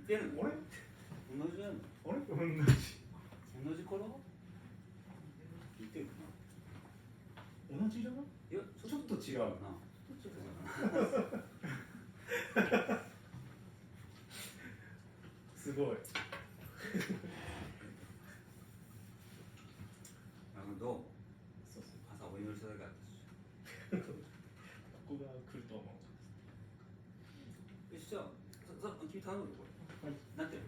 てるの？あれ同じやんの？あれ同じ頃？似てるかな。同じじゃない？いや、ちょっと違うな。ちょっと違うな。すごい。どう？そうそう。朝お祈りしただけあったし。ここが来ると思う。よし、じゃあ、君頼むよ、これ。はい。なってる？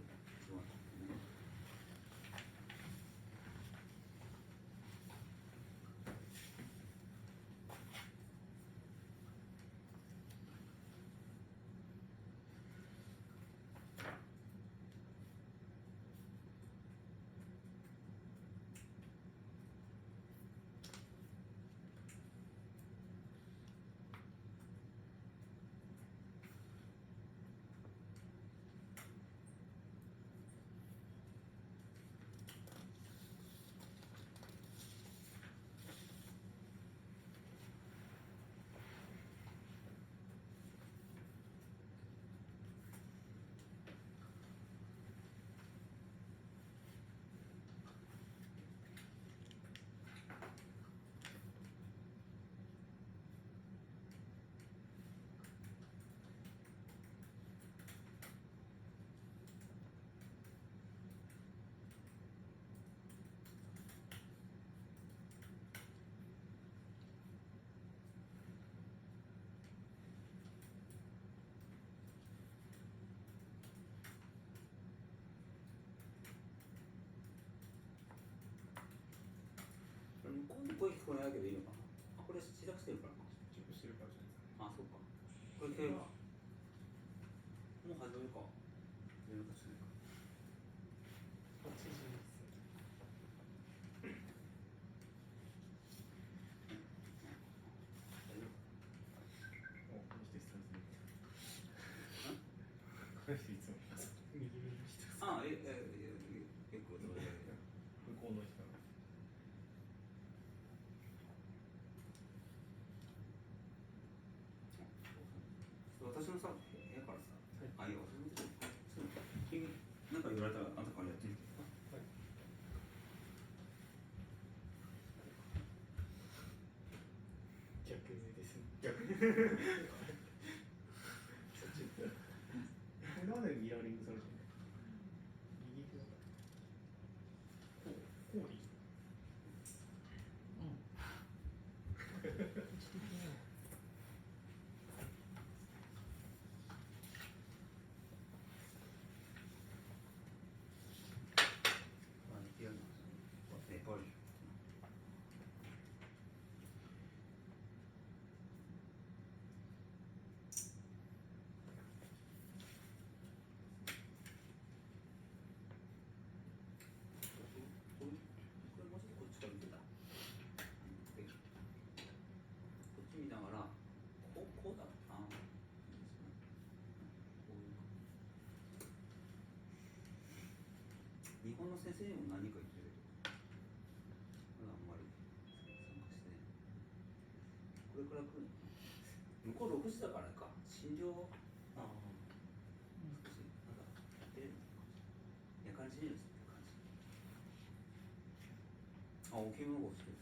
向こうの声聞こえないけどいいのかな。あ、これ試着してるからか。試着してるからじゃないですか。あ、そうか。これ聞けるか。もう始めるか。始めるかしないか。8時です。お、この人久々に見た。この人いつも右目の人。あ、よくそれで。向こうの人。私のさ、部屋からさ、あ、いや、忘れてる。君、なんか言われたら、あんたからやってみて。はい。逆目ですね。逆目。そっち。これまでミラーリングされてる。右手だから。こうでいい。見ながら、こうだな。日本の先生にも何か言ってるけど、まだあんまり参加してね。これから来るのかな。向こう6時だからか。診療、少しまだやってるのか。夜間診療ですって感じ。あ、お着物が落ちてる。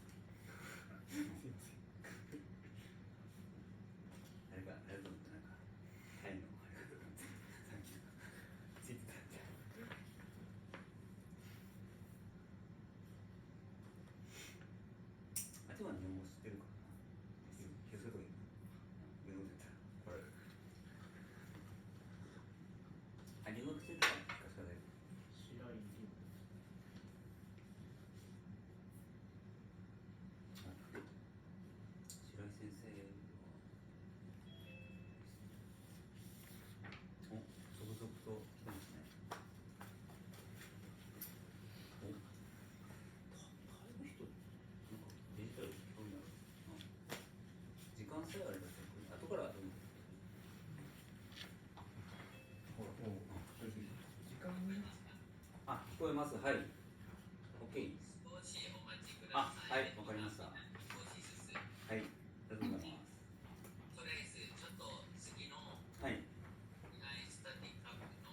すいません。あれと思ってなんかタイのあれかと思ってさっきついてたんじゃん。あっちは日本語知ってるからな。気をつけとけ。日本語出たらこれ。あ、留学してたから確かだよ。白い銀。白井先生は続々と来てますね。お、タイの人なんかデジタル興味ある。時間さえあれば後からどうも。ほら、時間に。あ、聞こえます。はい。OK。あ、はい、わかりました。はい、ありがとうございます。とりあえずちょっと次のはい。スタティックアップの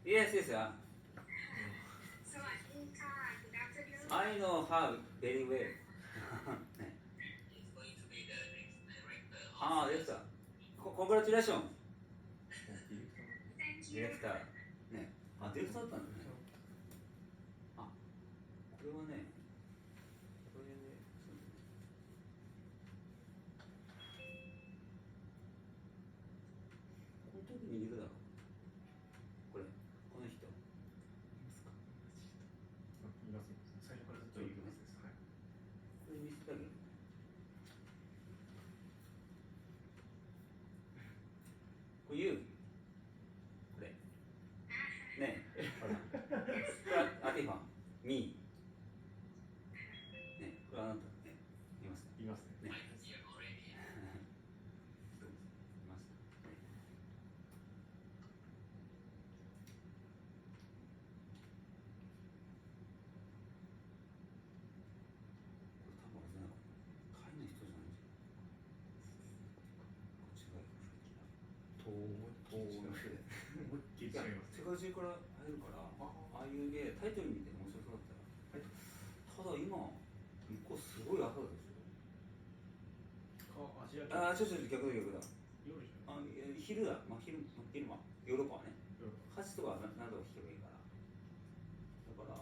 Yes, yes. I know her very well. ね ああ、ディレクター。コングラチュレーション。ディレクター。ね。あ、ディレクターだったんだね。あ、これはね、これで、そうだね。この時にいるだろう。これ、この人。います。最初からずっといるはずです。はい。これ見せてあげる。これ言う。これ。ねえ。ほら。これはアティファン。ミー。ね、これはあなた。ね。いますね。いますね。ね。います。ね。これ多分あれだな。タイの人じゃないんじゃないこっちが東欧の人で。思いっきり違います。世界中から入るから、ああいう絵、タイトル見て面白そうだったら。ただ今、向こうすごい朝でしょ。アジアああ、ちょっと逆だ逆だ。夜じゃあ、昼だ。まあ、昼間。ヨーロッパはね。夜8とか7とか引けばいいから。だから、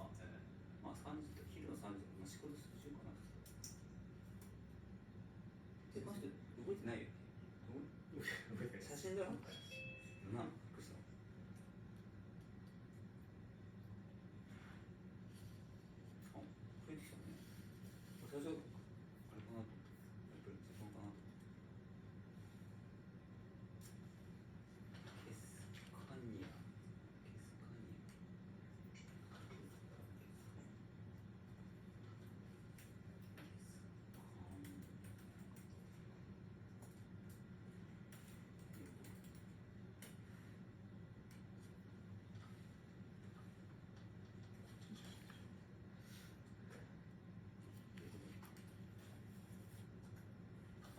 まあ3時と昼の3時とか、まあ、仕事しようかなと。マジで動いてないよ。写真だろな、びっくりした。あ、増えてきたね。最初、あれかなと。やっぱり時間かなと。ケスカニア。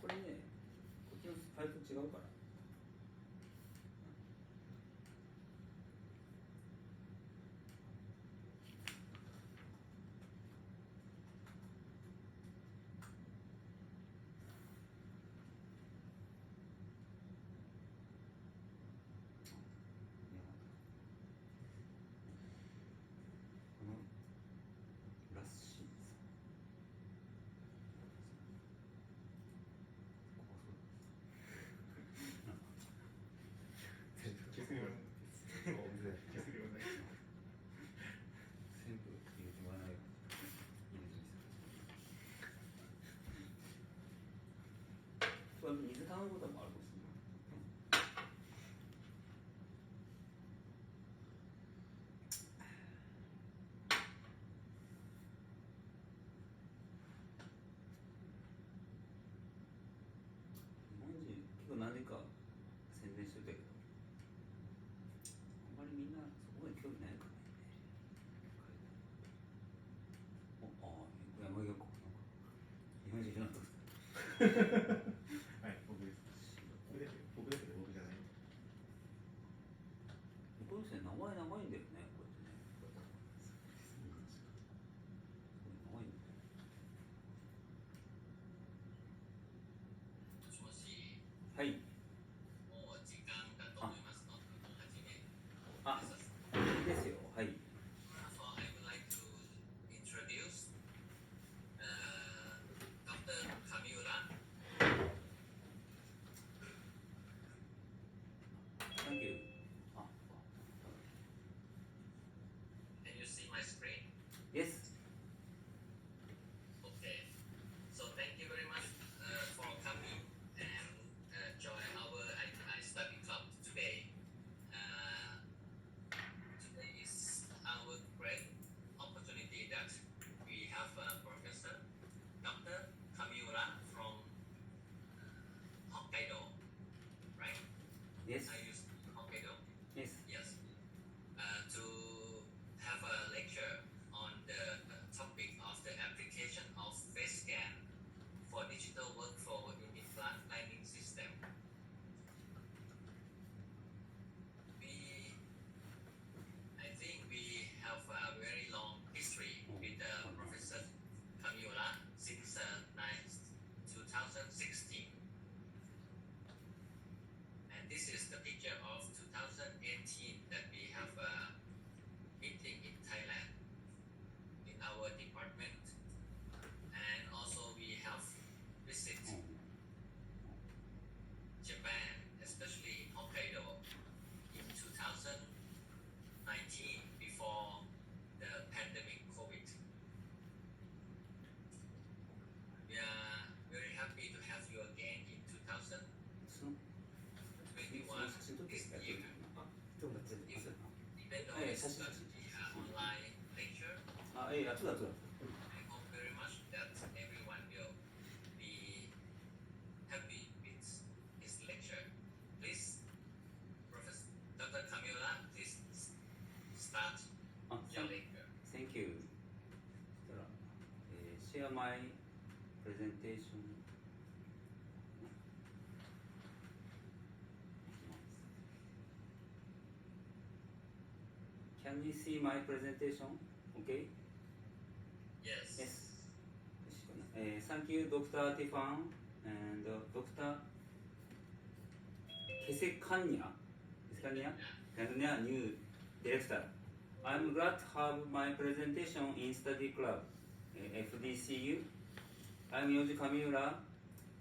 これね、こっちのタイプ違うから。このラッシーさん。消すような。消すような。全部入れてもらわないか入れてみせこれ水頼むこともあるかもしれない。日本人結構何年か宣伝してたけど、あんまりみんなそこまで興味ないからね。ああ、山際子なんか日本人いるなと思ってた。はい、僕です。僕ですけど僕じゃない。この人ね、名前長いんだよね、こうやってね。長いんだよ。はい。あ、いいですよ。はい。Thank you. Can you see my screen? Yes. Okay. So thank you very much for coming and join our I study club today. start the online lecture. あ、いや、そうだそうだ。 I hope very much that everyone will be happy with this lecture. Please, Professor Dr. Camila, please start あ、 your lecture. Thank you. そしたら、share my presentation. Can you see my presentation? Okay? Yes. Yes. Thank you, Dr. Tifan and Dr. Kesekanya, new director. I'm glad to have my presentation in study club, FDCU. I'm Yoji Kamiura,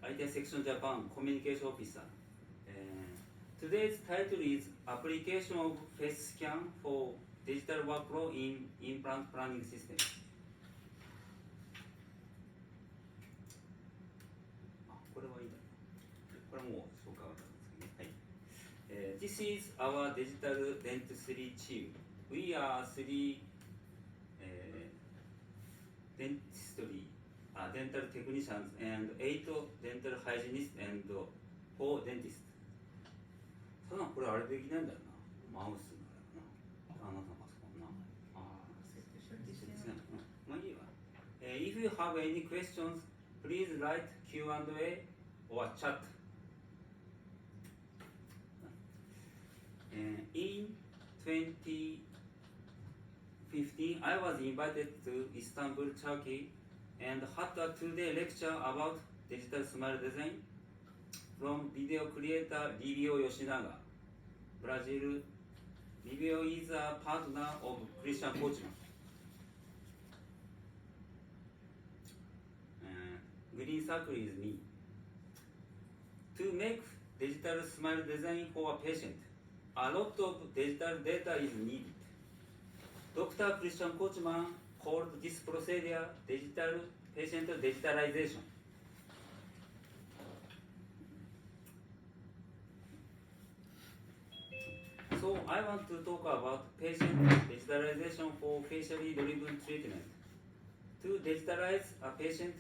IT section Japan communication officer. Today's title is Application of Face Scan for Digital Workflow in Implant Planning System. これはいいんだ。これはもう紹介はしたんですけどね。はい。This is our digital dentistry team. We are three dental technicians and 8 dental hygienists and 4 dentists. そんなこれあれできないんだよな。マウスのあれな。あなたパソコンな。ああ、設定してるんですね。まあいいわ。If you have any questions, please write Q&A or chat. In 2015, I was invited to Istanbul, Turkey, and had a 2-day lecture about digital smile design from video creator Livio Yoshinaga, Brazil. Livio is a partner of Christian Coachman. Green circle is me. To make digital smile design for a patient, a lot of digital data is needed. Dr. Christian Coachman called this procedure digital patient digitalization. So I want to talk about patient digitalization for facially driven treatment. To digitalize a patient,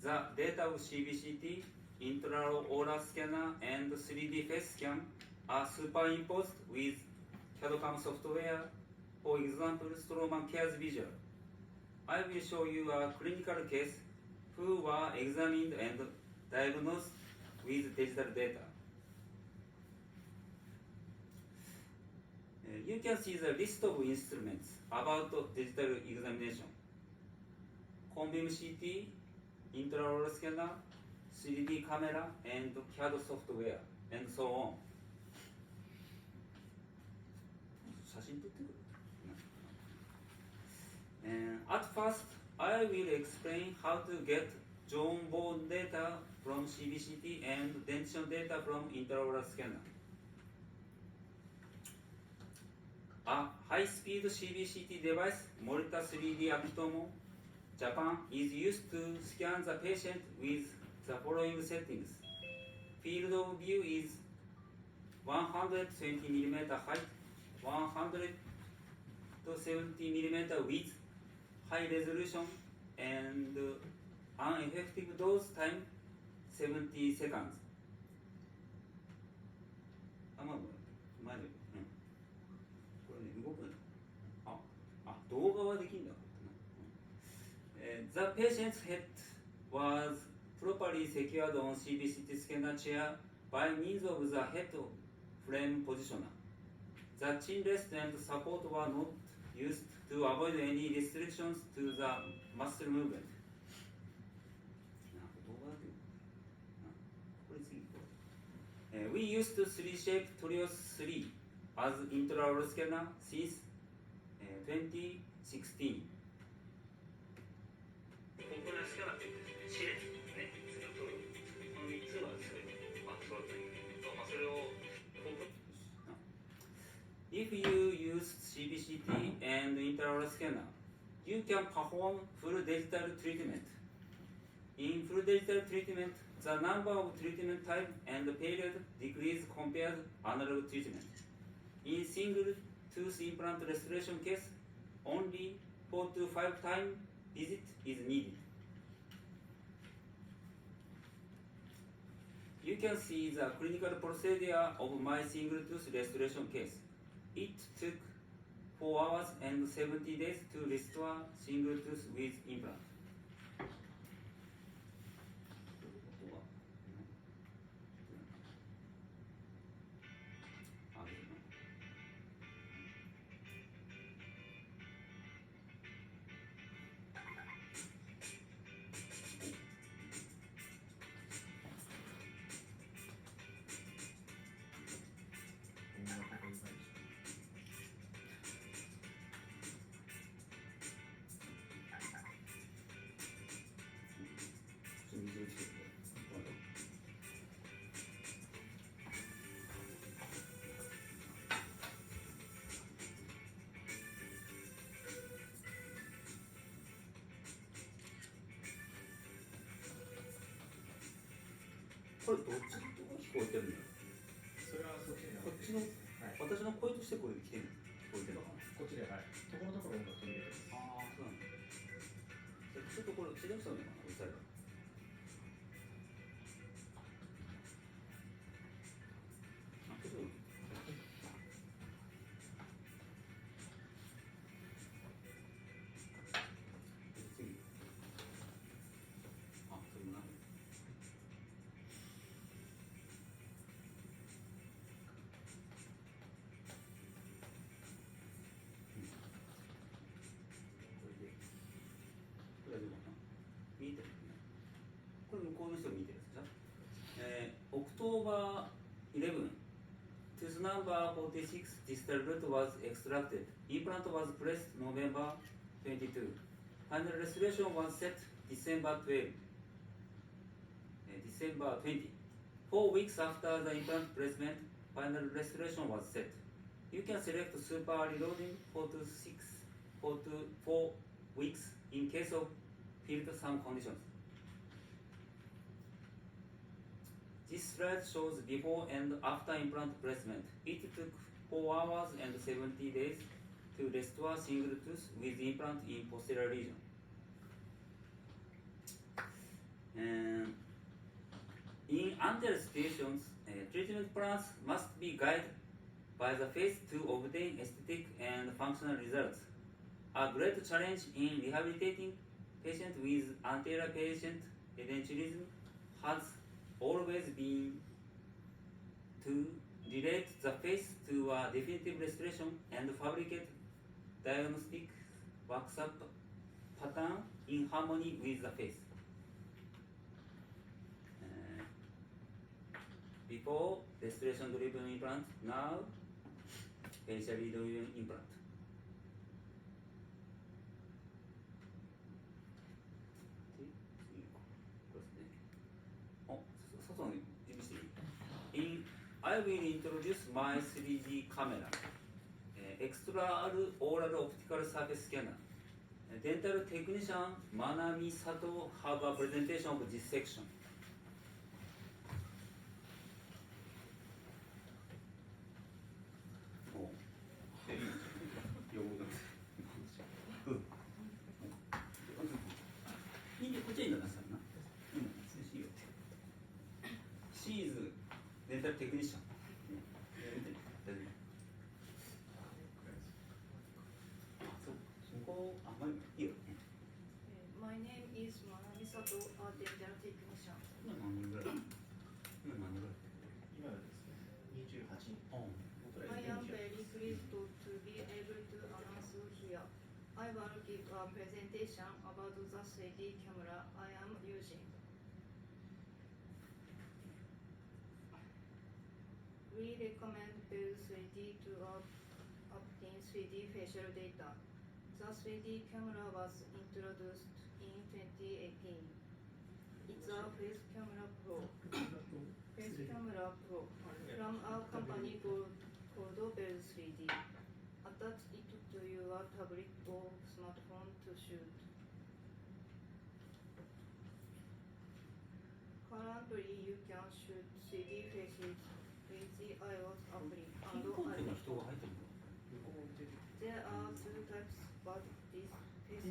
the data of CBCT, intraoral scanner, and 3D face scan are superimposed with CAD/CAM software, for example, Stroman Cares Visual. I will show you a clinical case who were examined and diagnosed with digital data. You can see the list of instruments about digital examination. Conbeam CT, intraoral scanner, 3D camera, and CAD software, and so on. 写真撮ってくる。At first, I will explain how to get John bone data from CBCT and dentition data from intraoral scanner. A high-speed CBCT device, Monitor 3D Aptomo, Japan, is used to scan the patient with the following settings. Field of view is 120 mm height, 170 mm width, high resolution, and uneffective dose time 70 seconds. あ、まあ、前で、これね、動くんだ。動画はできるんだ。The patient's head was properly secured on CBCT scanner chair by means of the head frame positioner. The chin rest and support were not used to avoid any restrictions to the muscle movement. We used 3-shape Trios 3 as intraoral scanner since 2016. コンポーネントスキャナーって言ってね、それを取る。この3つがですね、そうだったんだけど、それを If you use CBCT and intraoral scanner, you can perform full digital treatment. In full digital treatment, the number of treatment time and period decrease compared to analog treatment. In single tooth implant restoration case, only 4 to 5 time visit is needed. You can see the clinical procedure of my single tooth restoration case. It took 4 hours and 70 days to restore single tooth with implant. 音楽がいっぱいでし水落ちてるね。これどっちの音が聞こえてるんだろう。それはそっちでこっちの、はい、私の声としてこれ聞こえてるのかな。こっちで、はい、ところどころ音楽取り入れてます。ああ、そうなんだ。ちょっとこれ千崎さんのかな、うるさいから。あ、ちょっと。次。あ、それもなんだ。これでもな見えてるね。これ向こうの人が見てるやつじゃん。October 11, tooth number 46 distal root was extracted. Implant was placed November 22. Final restoration was set December 12. December 20. 4 weeks after the implant placement, final restoration was set. You can select super reloading 4 to 4 weeks in case of field some conditions. This slide shows before and after implant placement. It took 4 hours and 70 days to restore single tooth with implant in posterior region. In anterior situations, treatment plans must be guided by the face to obtain aesthetic and functional results. A great challenge in rehabilitating patients with anterior patient edentulosum has always been to relate the face to a definitive restoration and fabricate diagnostic wax-up pattern in harmony with the face. Before restoration driven implant, now facially driven implant. 外の準備していい？ I will introduce my 3D camera, extra oral optical surface scanner. Dental technician Manami Sato have a presentation of this section. いいよ、こっちはいいんだな、さんな。いいの、涼しいよ。She is dental technician. 見て、大丈夫。あ、そう、そこ、あ、まあ、いいよ。My name is Manami Sato, a dental technician. 今何人ぐらい？今何人ぐらい？今はですね、28人。ああ。I am very pleased to be able to announce here. I will give a presentation about the 3D camera I am using. We recommend Bell 3D to obtain 3D facial data. The 3D camera was introduced in 2018. It's a Face Camera Pro. Face Camera Pro from our company called Bell 3D. Attach it to your tablet or smartphone to shoot. Currently, you can shoot 3D faces with the iOS アプリ ピン and ポンっていうのは iPad. 人が入ってるの？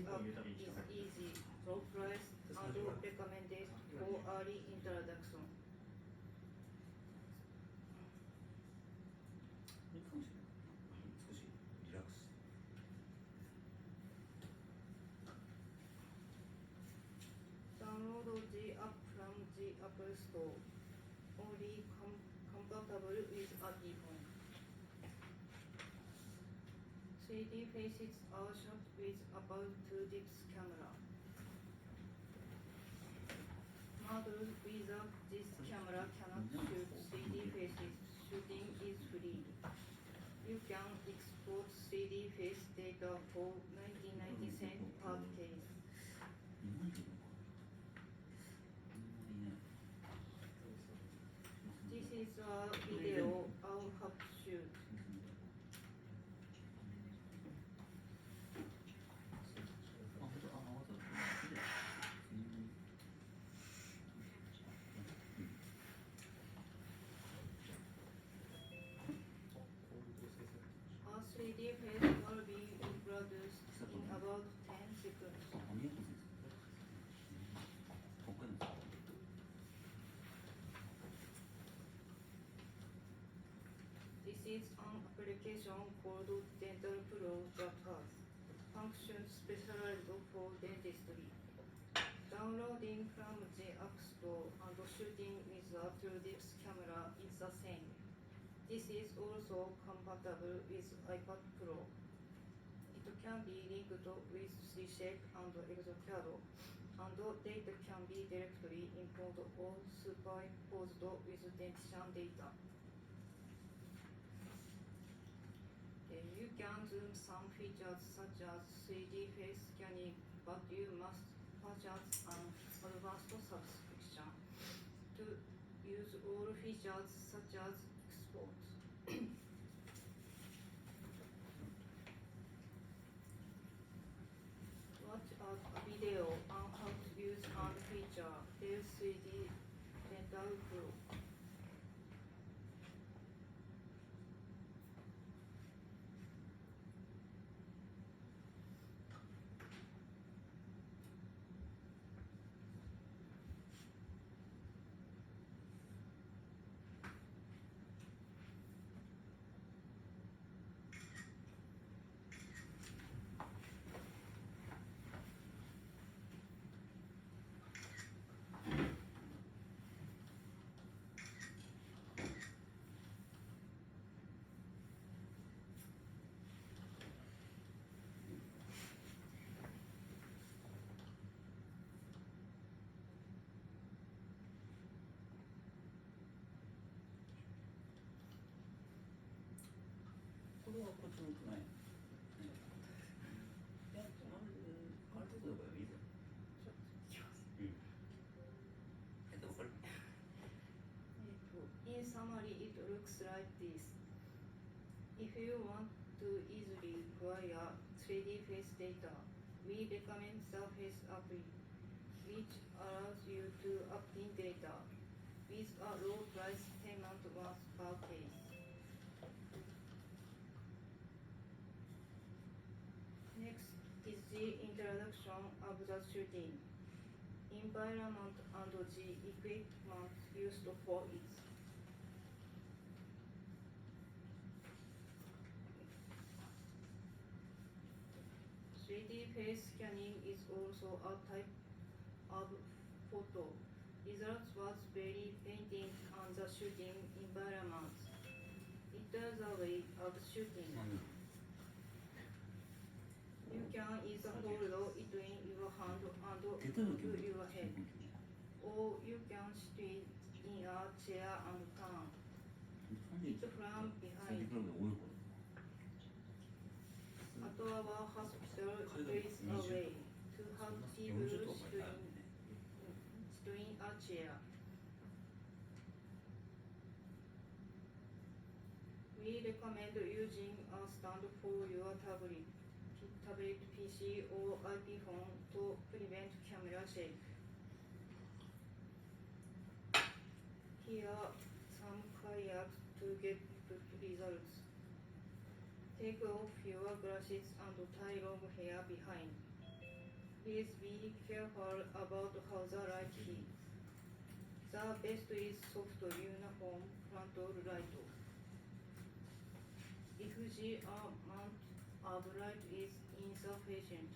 app is easy, low price, and recommended for early introduction. いいかもしれない。少しリラックスして。Download the app from the Apple Store. Only compatible with iPhone. 3D faces are shot with about 2x camera. Models without this camera cannot shoot 3D faces. Shooting is free. You can export 3D face data for 99 cents per case. 日本人いるのか。あんまりいない。 This is a video I'll have to shoot. あ、本当、あ、わざわざ。綺麗。A 3D face will be introduced in about 10 seconds. あ、網焼き先生。北海道ですか。 This is an application called Dental Pro that has functions specialized for dentistry. Downloading from the App Store and shooting with a 2x camera is the same. This is also compatible with iPad Pro. It can be linked with 3Shape and ExoCAD, and data can be directly imported or superimposed with dentition data. You can zoom some features such as 3D face scanning, but you must purchase an advanced subscription to use all features such as export. Watch a video on how to use and feature their 3D Dental Pro.これはこっちのくない。いや、ある程度でもいいぞ。うん。わかる。 In summary, it looks like this. If you want to easily acquire 3D face data, we recommend the Face apply, which allows you to obtain data with a low price payment once per case. Next is the introduction of the shooting environment and the equipment used for it. Face scanning is also a type of photo. Results was very painting on the shooting environment. It is a way of shooting. You can either hold it in your hand and move your head, or you can sit in a chair and turn it from behind. At our hospital, there is a way to have people sit in a chair. We recommend using a stand for your tablet, PC, or iPhone to prevent camera shake. Here are some kayaks to get good results. Take off your glasses and tie long hair behind. Please be careful about how the light hits. The best is soft uniform frontal light. If the amount of light is insufficient,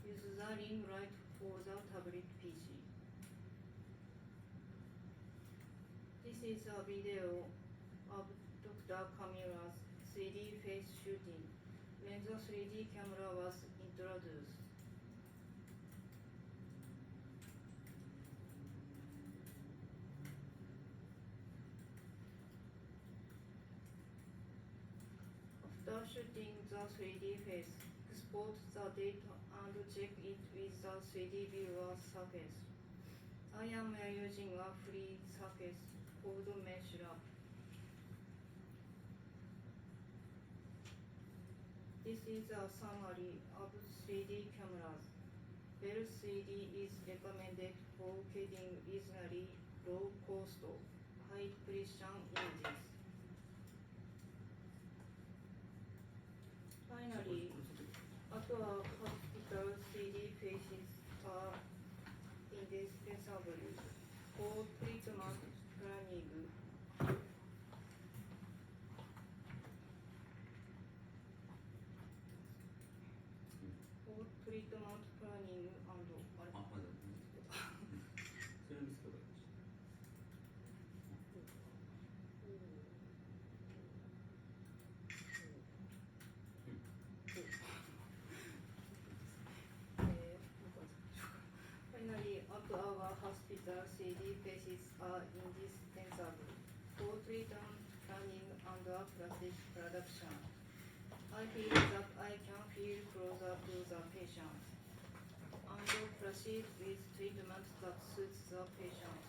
use the ring light for the tablet PC. This is a video of Dr. Camilla's 3D face shooting when the 3D camera was introduced. After shooting the 3D face, export the data and check it with the 3D viewer surface. I am using a free surface called MeshLab. This is a summary of 3D cameras. Bell 3D is recommended for getting reasonably low cost, high precision images. Finally, at our hospital 3D faces are indispensable for treatment planning. For treatment planning and あれ あ、まだそれ見つけばいいし。Finally, at our hospital, 3D faces are indispensable for treatment planning and plastic production. I feel that I can feel closer to the patient and proceed with treatment that suits the patient.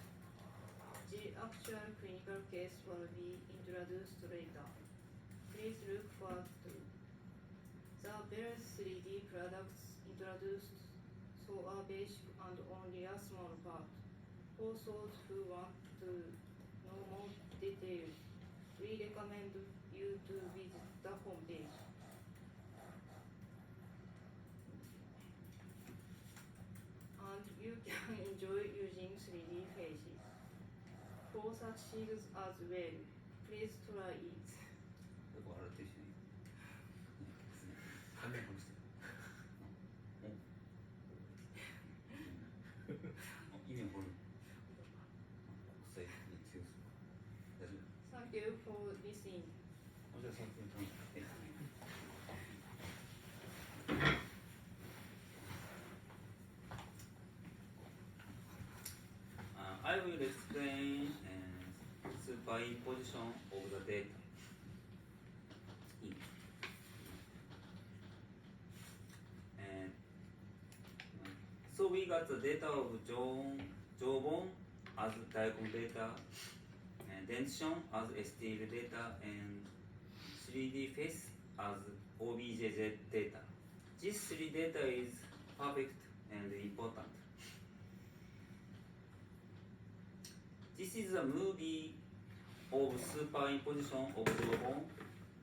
The actual clinical case will be introduced later. Please look forward to the various 3D products introduced, so are basic and only a small part. For those who want to know more details, we recommend you to visit the homepage. And you can enjoy using 3D faces. For such things as well, please try it. だからあれと一緒に。関連こにしてる。意味わかる。国際に強そう。大丈夫。 Thank you for listening. じゃあ最近楽しくて。I will explain superimposition of the data. So we got the data of jawbone as diagram data, and dentition as STL data, and 3D face as OBJJ data. This 3 data is perfect and important. This is a movie of superimposition of jawbone,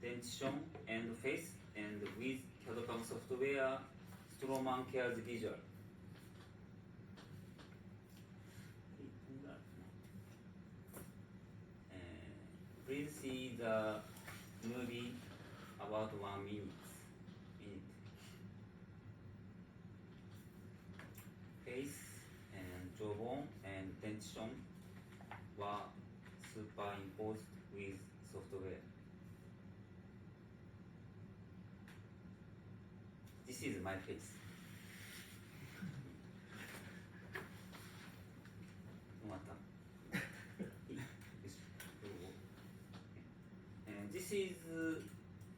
dentition, and face, and with CAD/CAM software, Strowman Cares Visual. Please see the movie about 1 minute in it. Face and jawbone and dentition were superimposed with software. This is my face. And this is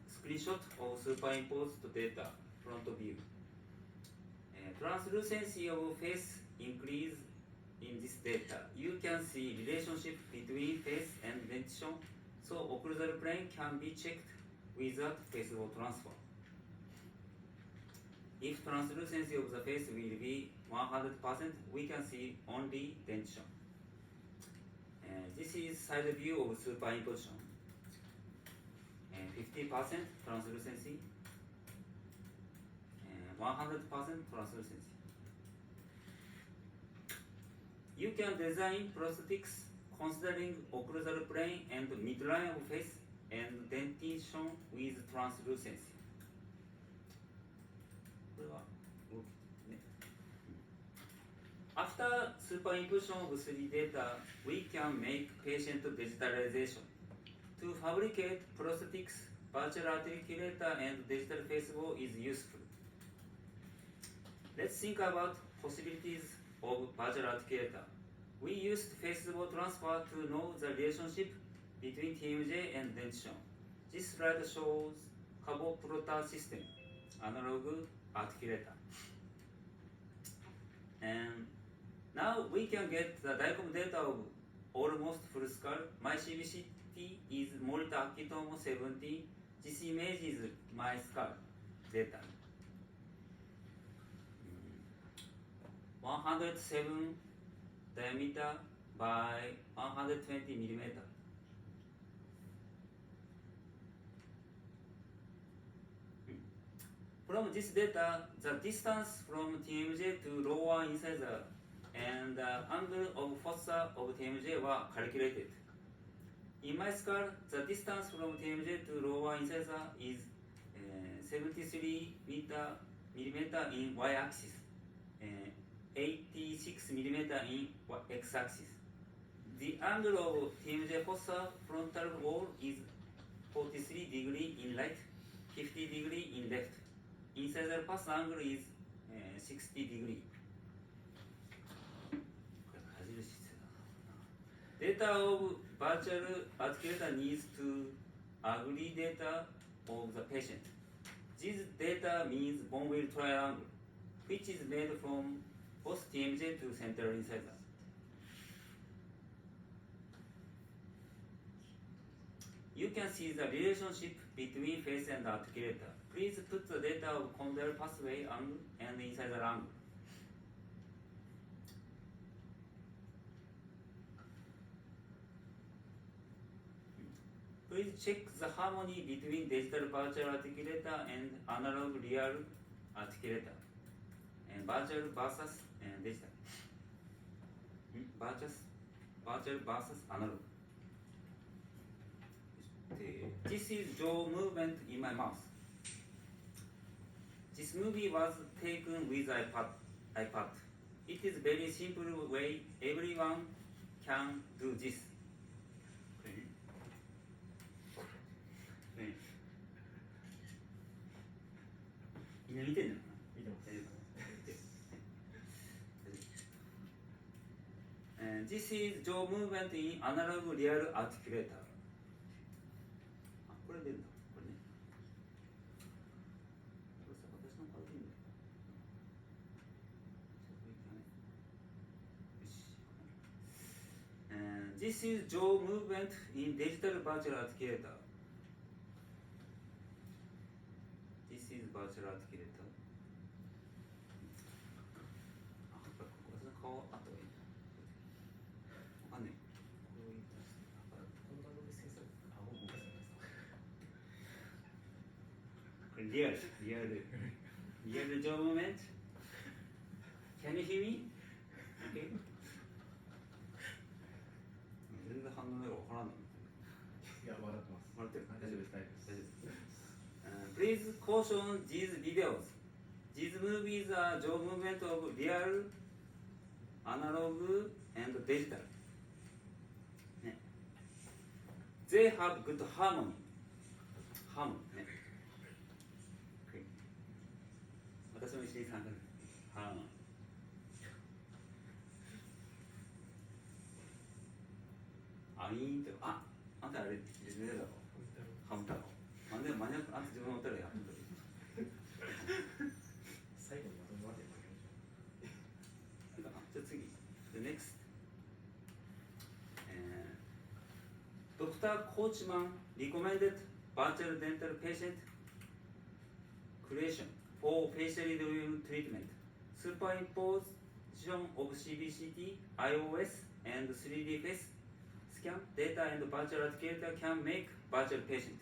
screenshot of superimposed data front view. Translucency of face increase in this data. You can see relationship between face and dentition, so occlusal plane can be checked without faceable transform. If translucency of the face will be 100%, we can see only dentition. This is side view of superimposition. 50% translucency, 100% translucency. You can design prosthetics considering occlusal plane and midline of face and dentition with translucency. これは動きね。After superimposition of 3D data, we can make patient digitalization. To fabricate prosthetics, virtual articulator and digital face wall is useful. Let's think about possibilities of virtual articulator. We used face wall transfer to know the relationship between TMJ and dentition. This slide shows Cabo-Protar system, analog articulator. And now we can get the DICOM data of almost full skull. My CBCT is monitor Akitomo 70. This image is my skull data. 107 diameter by 120 millimeter. From this data, the distance from TMJ to lower incisor and the angle of fossa of TMJ were calculated. In my skull, the distance from TMJ to lower incisor is 73 millimeter in y-axis, 86 millimeter in x-axis. The angle of TMJ fossa frontal wall is 43 degree in right, 50 degree in left. Incisor pass angle is 60 degree. Data of virtual articulator needs to agree data of the patient. This data means bone wheel triangle, which is made from both TMJ to central incisor. You can see the relationship between face and articulator. Please put the data of condyle pathway angle and incisor angle. Please check the harmony between digital virtual articulator and analog real articulator. And virtual versus digital. Virtual versus analog. This is jaw movement in my mouth. This movie was taken with iPad. It is very simple way. Everyone can do this.みんな見てんの？見てます。This is jaw movement in analog real articulator. これ出るんだ。これね。これさ、私の顔でいいんだよ。This is jaw movement in digital virtual articulator. This is virtual articulator. あ、これ私の顔あった方がいい。わかんない。こういうこの画像で先生顔を動かすんですか。これリアルjaw movement. Can you hear me? Okay. 全然反応がわからない。いや、笑ってます。笑ってる。大丈夫です、大丈夫です。Please caution these videos. These movies are jaw movement of real, analog, and digital. ね。They have good harmony. Harmony ね。私も一緒に参加する。Harmony. アイーンって、あんたあれ、有名だろ。ハム太郎。マニアック、あんた自分のおったらやるんだよ。最後にまとめまでやりましょう。じゃあ次。The next. Dr. Coachman recommended virtual dental patient creation for facially driven treatment. Superimposition of CBCT, iOS, and 3D face scan data and virtual articulator can make virtual patient.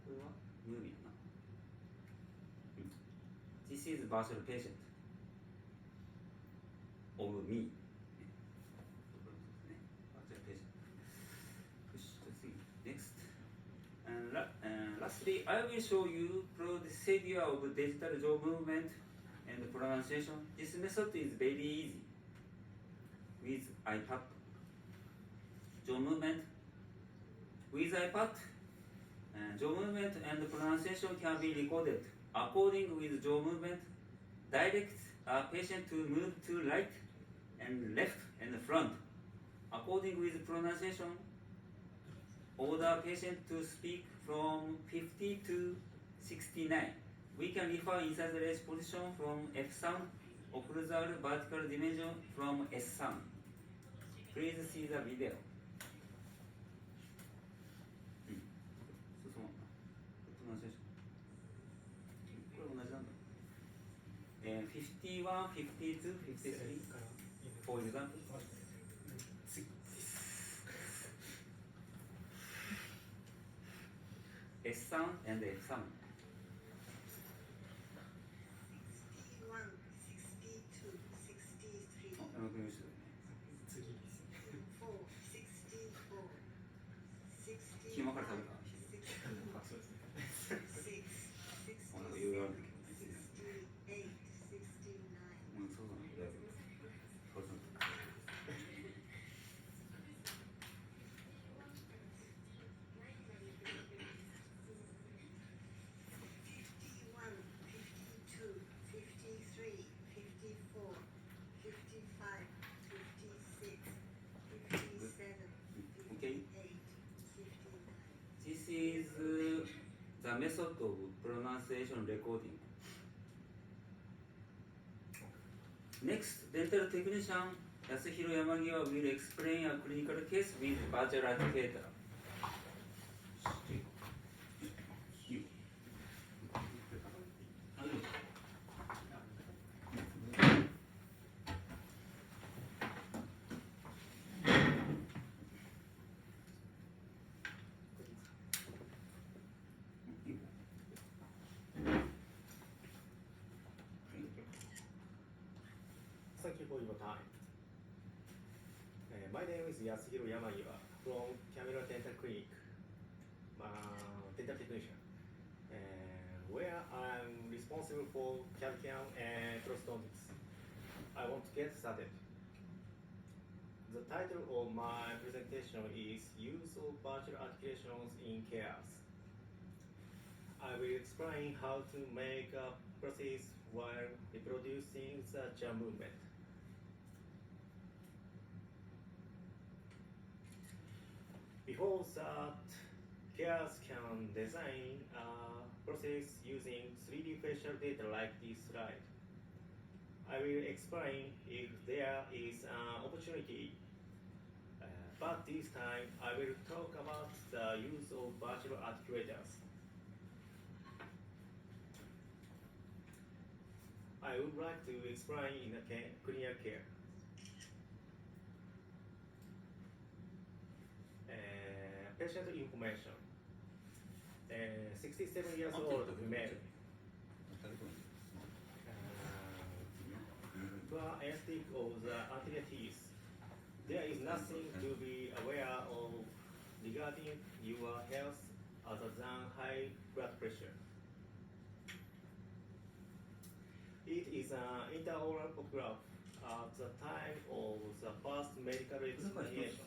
これはムービーやな。This is virtual patient of me. Lastly, I will show you procedure of digital jaw movement and pronunciation. This method is very easy with iPad. Jaw movement with iPad, jaw movement and pronunciation can be recorded. According with jaw movement, direct a patient to move to right and left and front. According with pronunciation, order patient to speak from 50 to 69. We can refer inside the ledge position from F sound, occlusal vertical dimension from S sound. Please see the video. そうそう。pronunciation。これ同じなんだ。51, 52, 53. For example. S sound and F sound. 61, 62, 63, あ、山君後ろ。次ですね。 4, 64, 65, キーマカレー食べた？あ、そうですね。 66, あ、なんかいろいろあるんだけど。 68, 69. うん、そうだね。だいぶ。そうそう。 51, 52, 53, 54, 55, 56, 57, Okay. 58, 59. This is the method of pronunciation recording. Next, dental technician Yasuhiro Yamagiwa will explain a clinical case with virtual articulator. Thank you for your time. My name is Yasuhiro Yamagiwa from Camera Dental Clinic, dental technician, where I'm responsible for CAD/CAM and prosthodontics. I want to get started. The title of my presentation is Use of Virtual Articulations in Cares. I will explain how to make a process while reproducing the jaw movement. Before that, cares can design a process using 3D facial data like this slide. I will explain if there is an opportunity, but this time I will talk about the use of virtual articulators. I would like to explain in a clinical care. Patient information. 67 years old female. Poor aesthetic of the anterior teeth. There is nothing to be aware of regarding your health other than high blood pressure. It is an intraoral photograph at the time of the first medical examination.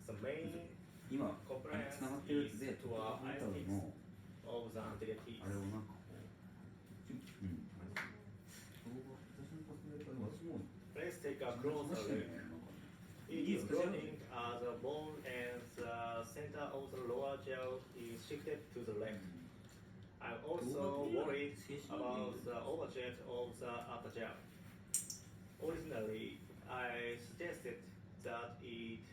The main 今、つ compliance ながってるやつ is で、 to our あれ aesthetics の of the anterior teeth. あれをなんかこう、私のパスで私も Let's take a closer look. It is floating as a ball and the center of the lower jaw is shifted to the left. I'm also worried about the overjet of the upper jaw. Originally, I suggested that it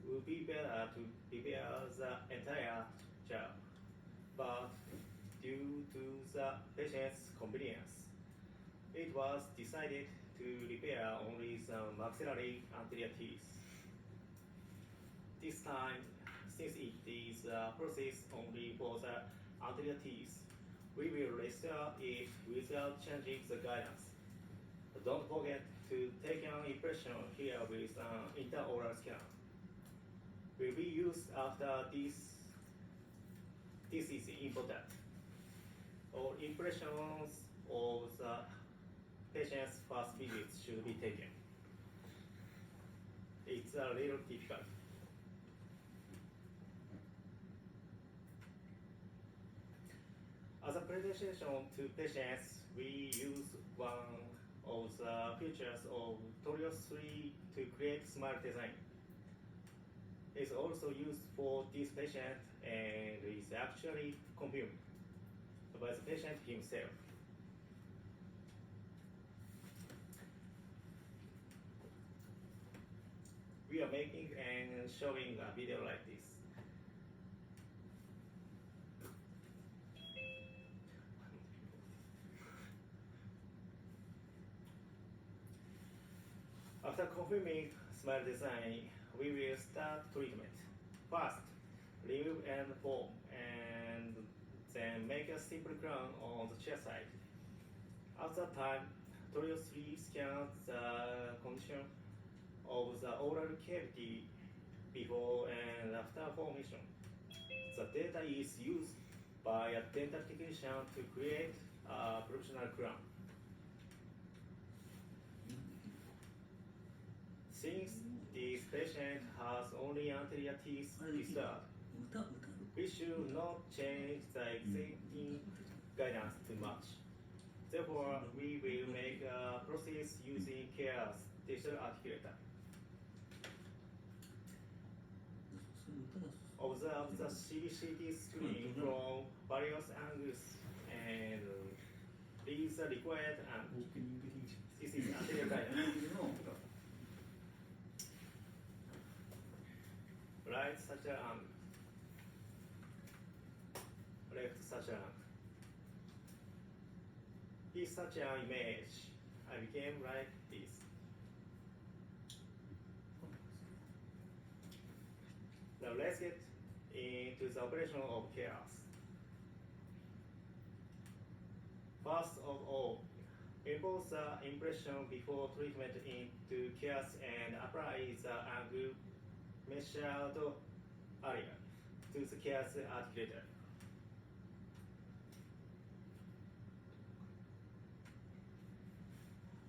would be better to repair the entire jaw, but due to the patient's convenience, it was decided to repair only the maxillary anterior teeth. This time, since it is a process only for the anterior teeth, we will restore it without changing the guidance. Don't forget to take an impression here with an intraoral scan. Will be used after this this is important. All impressions of the patient's first visit should be taken. It's a little difficult. As a presentation to patients, we use one of the features of Torio 3 to create smile design. It's also used for this patient and is actually confirmed by the patient himself. We are making and showing a video like this. After confirming smile design, we will start treatment. First, remove and form, and then make a simple crown on the chair side. At that time, Torio 3 scans the condition of the oral cavity before and after formation. The data is used by a dental technician to create a professional crown. Since this patient has only anterior teeth disturbed, 歌歌る we should not change the existing guidance too much. Therefore, we will make a process using CARES digital articulator. そういう歌だ Observe the CBCT screen from various angles and read the required angle. This is anterior guidance. の Right suture angle. Left suture angle. This suture image, I became like this. Now let's get into the operation of CARES. First of all, impose the impression before treatment into CARES and apply the angle measured area to the CARES articulator.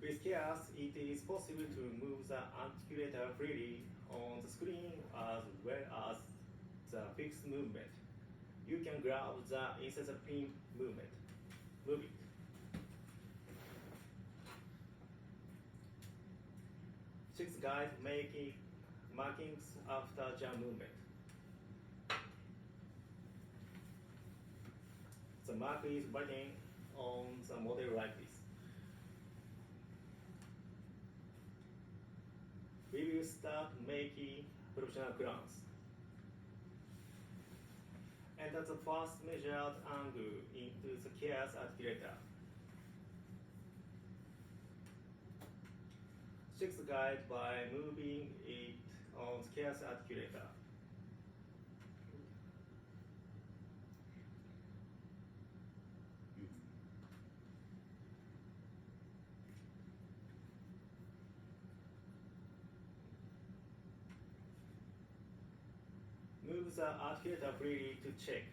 With CARES, it is possible to move the articulator freely on the screen as well as the fixed movement. You can grab the incisor pin movement. Move it. Six guide making markings after jump movement. The mark is written on the model like this. We will start making professional crowns. And at the first measured angle into the CARES articulator. Six guide by moving it on the CARES articulator. Move the articulator freely to check.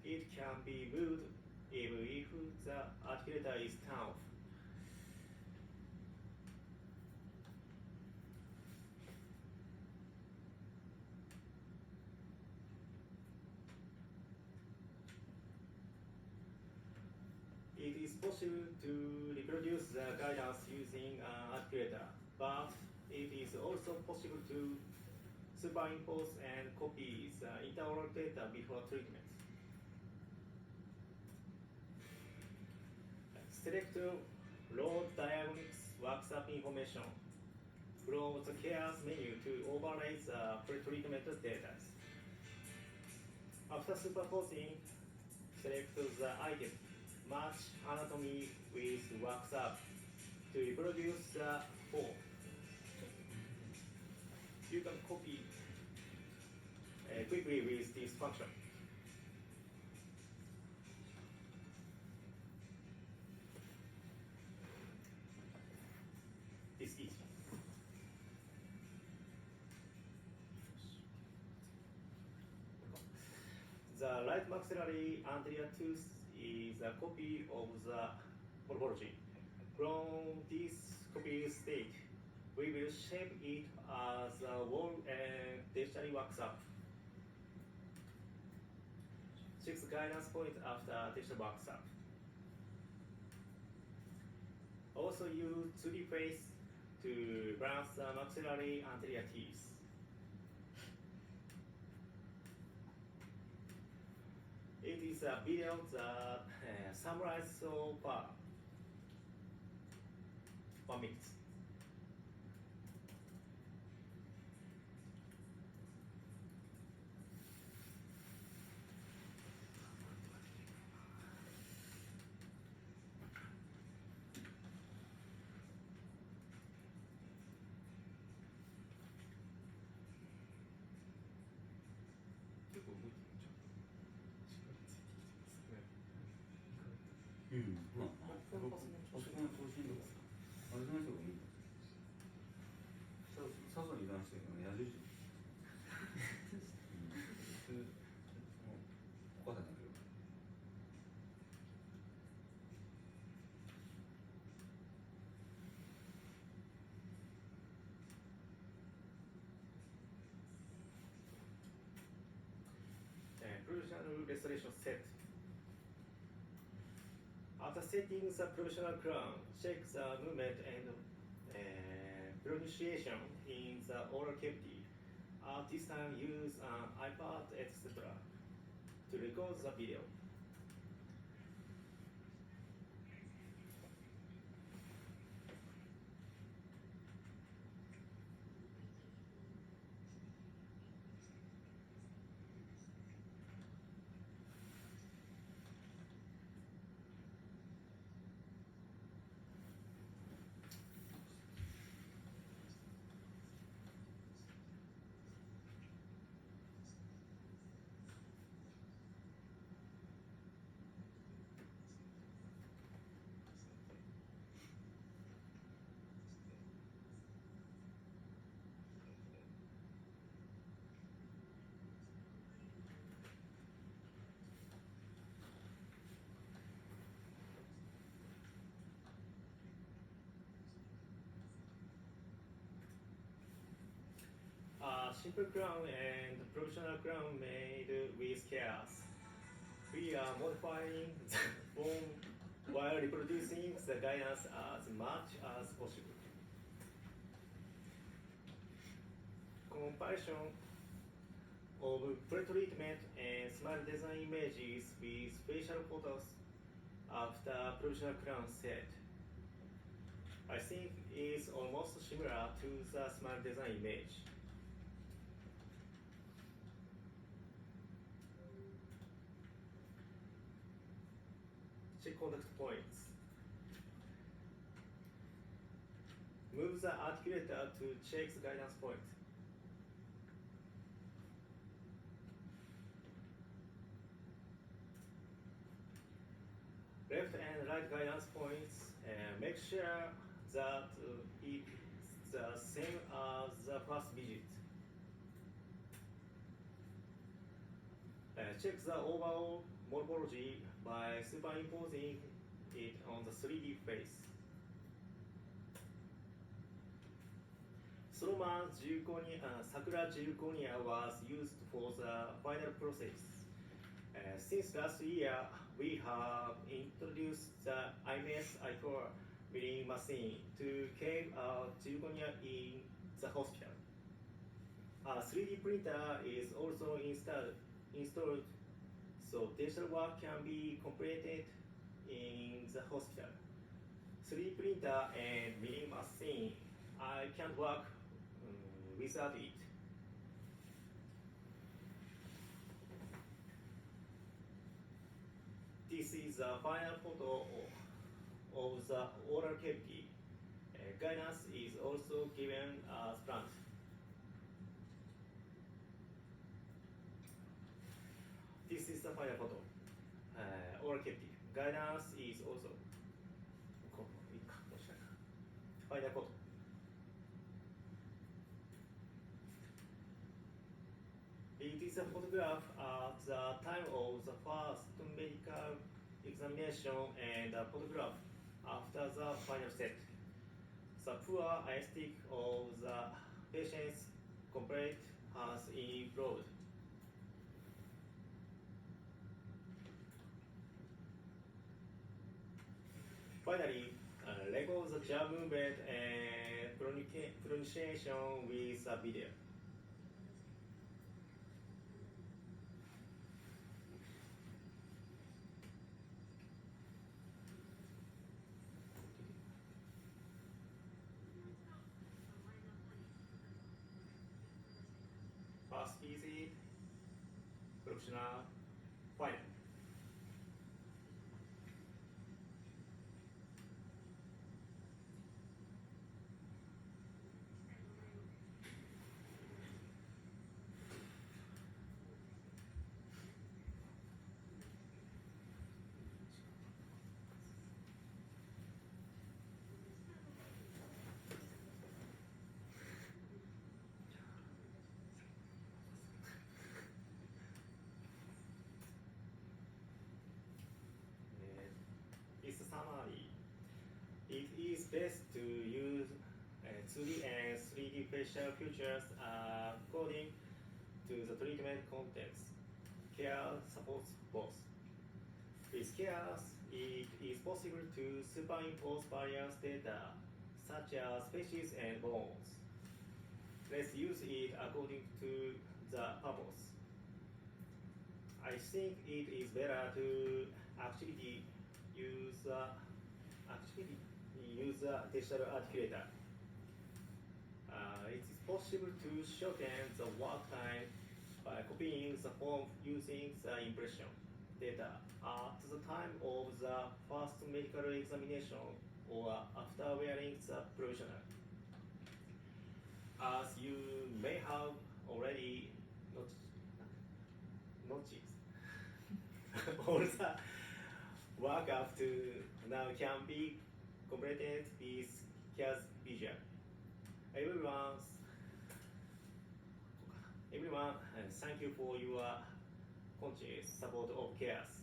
It can be moved even if the articulator is turned. It is possible to reproduce the guidance using an articulator, but it is also possible to superimpose and copy the intraoral data before treatment. Select low diagonals workup information from the CARES menu to overlay the pre-treatment data. After superposing, select the item match anatomy with workup to reproduce the form. You can copy quickly with this function. It's easy. The The right maxillary anterior tooth is a copy of the morphology. From this copy state, we will shape it as a wall and digitally wax up. 6 guidance points after digital wax up. Also use 2D face to balance the maxillary anterior teeth. It is a video that summarizes so far. 1 minute. Provisional restoration set. After setting the provisional crown, check the movement and pronunciation in the oral cavity. At this time, use an iPad, etc. to record the video. Simple crown and professional crown made with care. We are modifying the form while reproducing the guidance as much as possible. Comparison of pre-treatment and smile design images with facial photos after professional crown set. I think it's almost similar to the smile design image. Check contact points. Move the articulator to check the guidance point. Left and right guidance points, and make sure that it's the same as the first visit. Check the overall morphology by superimposing it on the 3D face. Stroman Sakura zirconia was used for the final process. Since last year, we have introduced the IMS i4 milling machine to carve out zirconia in the hospital. A 3D printer is also installed so digital work can be completed in the hospital. 3D printer and milling machine, I can't work without it. This is the final photo of the oral cavity. Guidance is also given as planned. This is the final photo. Oral cavity. Guidance is also final photo. It is a photograph at the time of the first medical examination and a photograph after the final set. The poor aesthetic of the patient's complaint has improved. Finally, record the jaw movement and pronunciation with a video. First easy, professional, final. Its summary. It is best to use 2D and 3D facial features according to the treatment contents. Care supports both. With care, it is possible to superimpose various data such as faces and bones. Let's use it according to the purpose. I think it is better to actually use digital articulator. It is possible to shorten the work time by copying the form using the impression data at the time of the first medical examination or after wearing the provisional. As you may have already noticed, all the work up to now can be completed with CAS visual. Everyone, thank you for your continuous support of CAS.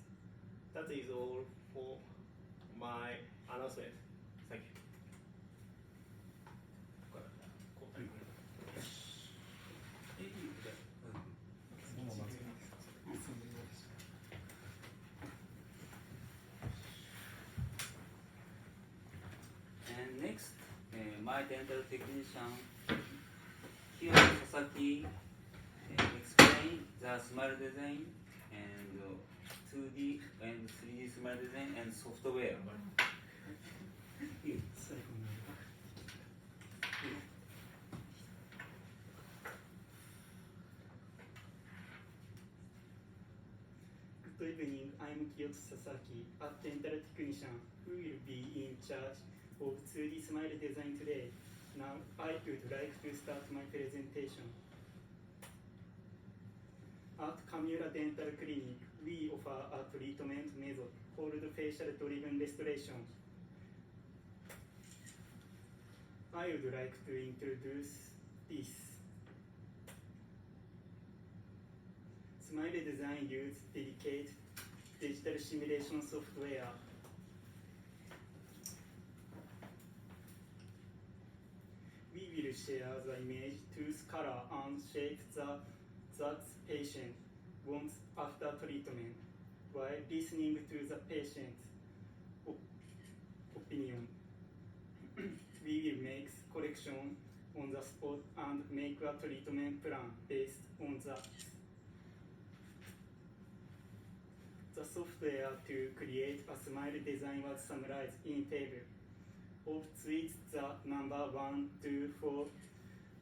That is all for my announcement. Thank you. And next, my dental technician Kyo Sasaki explain the smile design and 2D and 3D smile design and software. Good evening, I'm Kyoto Sasaki, a dental technician who will be in charge of 2D smile design today. Now, I would like to start my presentation. At Kamura Dental Clinic, we offer a treatment method called facial-driven restoration. I would like to introduce this. Smile design uses delicate digital simulation software. We will share the image, tooth color, and shape that the patient wants after treatment while listening to the patient's opinion. We will make correction on the spot and make a treatment plan based on that. The software to create a smile design was summarized in table of tweets the number 1, 2, 4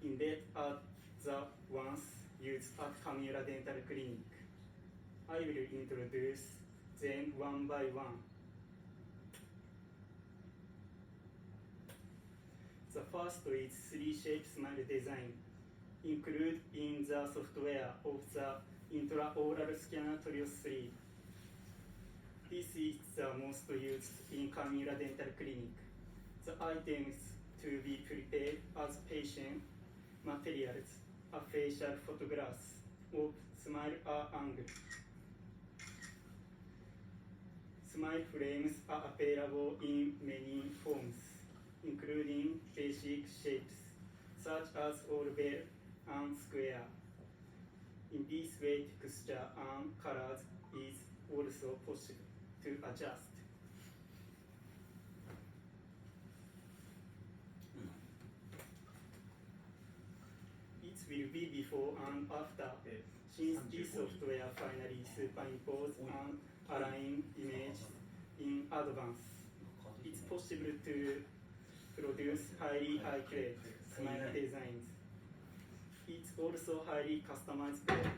in red are the ones used at Kamura Dental Clinic. I will introduce them one by one. The first is 3-shape smile design, included in the software of the intraoral scanner Trios 3. This is the most used in Kamura Dental Clinic. The items to be prepared as patient materials are facial photographs, of smile are angled. Smile frames are available in many forms, including basic shapes such as oval and square. In this way, texture and colors is also possible to adjust. It will be before and after, since this software finally superimposes and aligns images in advance. It's possible to produce highly accurate smile designs. It's also highly customizable.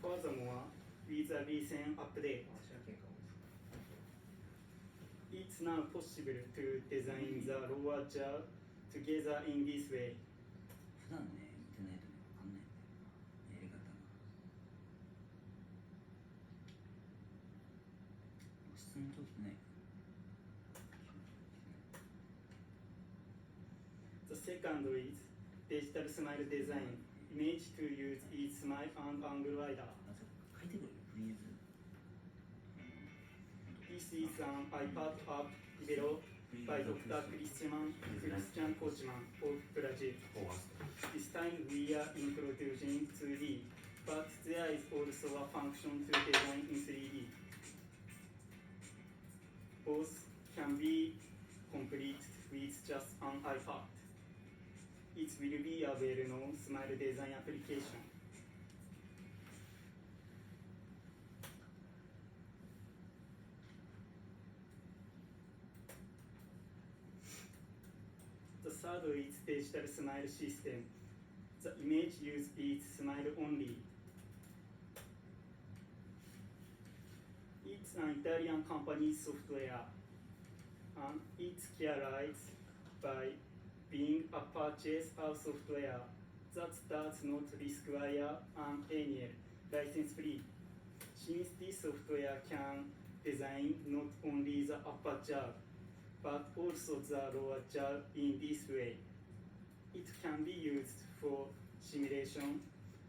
Furthermore, with a recent update, it's now possible to design the lower jaw together in this way. 普段ね見てないとね分かんないんだよなやり方が。質問ちょっとね。The second is digital smile design. Image to use is smile and angle wider. 書いてくるフリーズ。This is an iPad app developed by Dr. Christian Kochman of Brazil. This time we are introducing 2D, but there is also a function to design in 3D. Both can be completed with just an iPad. It will be a well-known smile design application. The third is digital smile system. The image used is smile only. It's an Italian company's software, and it's characterized by being a purchase of software that does not require an annual license fee. Since this software can design not only the upper jaw, but also the lower jaw in this way, it can be used for simulation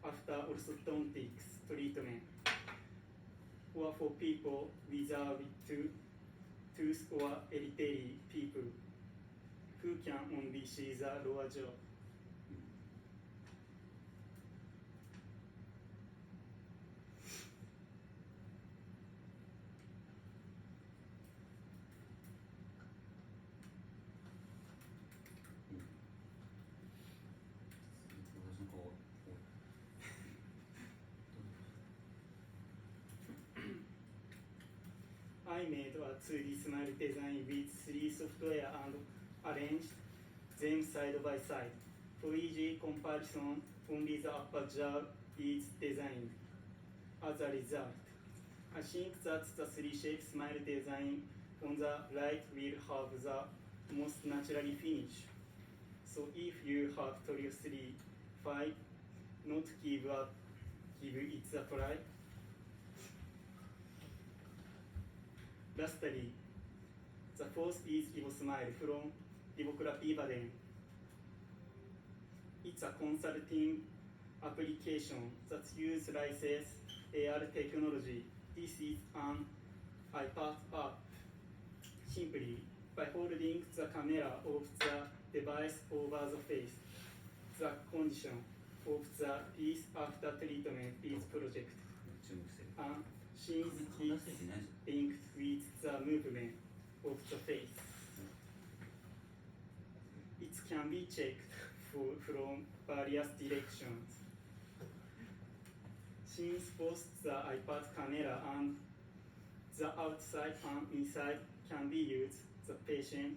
after orthodontics treatment, or for people without tooth or elderly people who can only see the lower jaw. I made a 2D smile design with 3 software and arranged them side by side. For easy comparison, only the upper jaw is designed. As a result, I think that the 3-shape smile design on the right will have the most naturally finish. So if you have Trio 3, 5, not give it a try. Lastly, the fourth is EvoSmile from Evocrapi Baden. It's a consulting application that uses licensed AR technology. This is an iPad app. Simply, by holding the camera of the device over the face, the condition of the piece after treatment is projected. And since it's linked with the movement of the face, it can be checked from various directions. Since both the iPad camera and the outside and inside can be used, the patient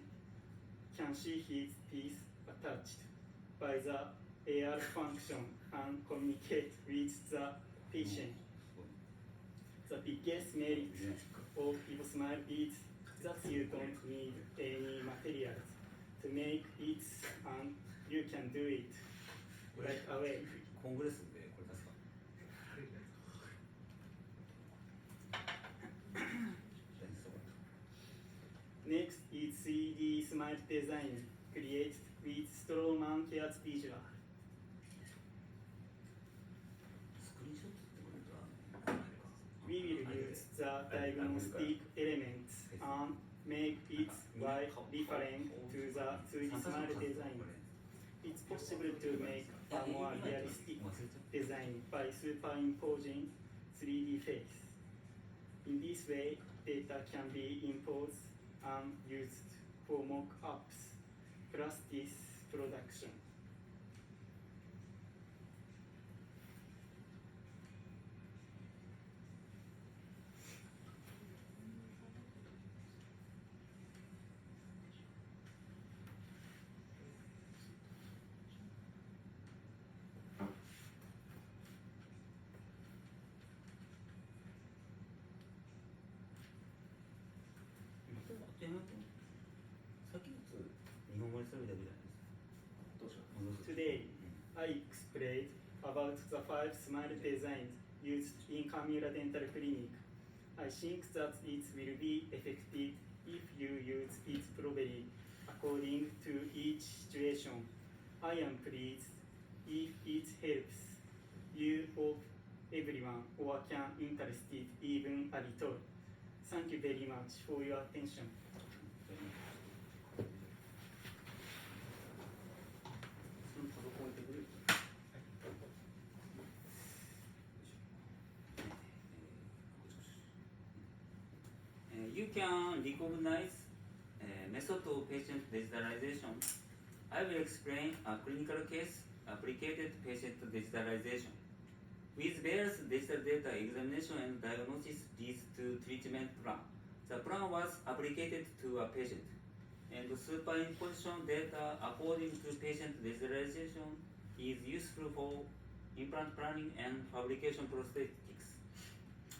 can see his teeth attached by the AR function and communicate with the patient. The biggest merit of EvoSmile is that you don't need any materials to make it, and you can do it right away. コングレスでこれ出すか。Next is 3D smile smile design created with Strawman Care's visual. スクリーンショットってことは、We will use the diagnostic elements and make it while referring to the 3D smile design. It's possible to make a more realistic design by superimposing 3D face. In this way, data can be imposed and used for mock-ups plus this production. さっきのやつ日本語にするだけじゃないですか。どうしよう。 Today, I explained about the 5 smile designs used in Camila Dental Clinic. I think that it will be effective if you use it properly according to each situation. I am pleased if it helps you or everyone or can interested even a little. Thank you very much for your attention. そのパソコン置いてくれる？You can recognize method of patient digitalization. I will explain a clinical case applied patient digitalization. With various digital data, examination and diagnosis leads to treatment plan. The plan was applied to a patient, and superimposition data according to patient digitalization is useful for implant planning and fabrication prosthetics.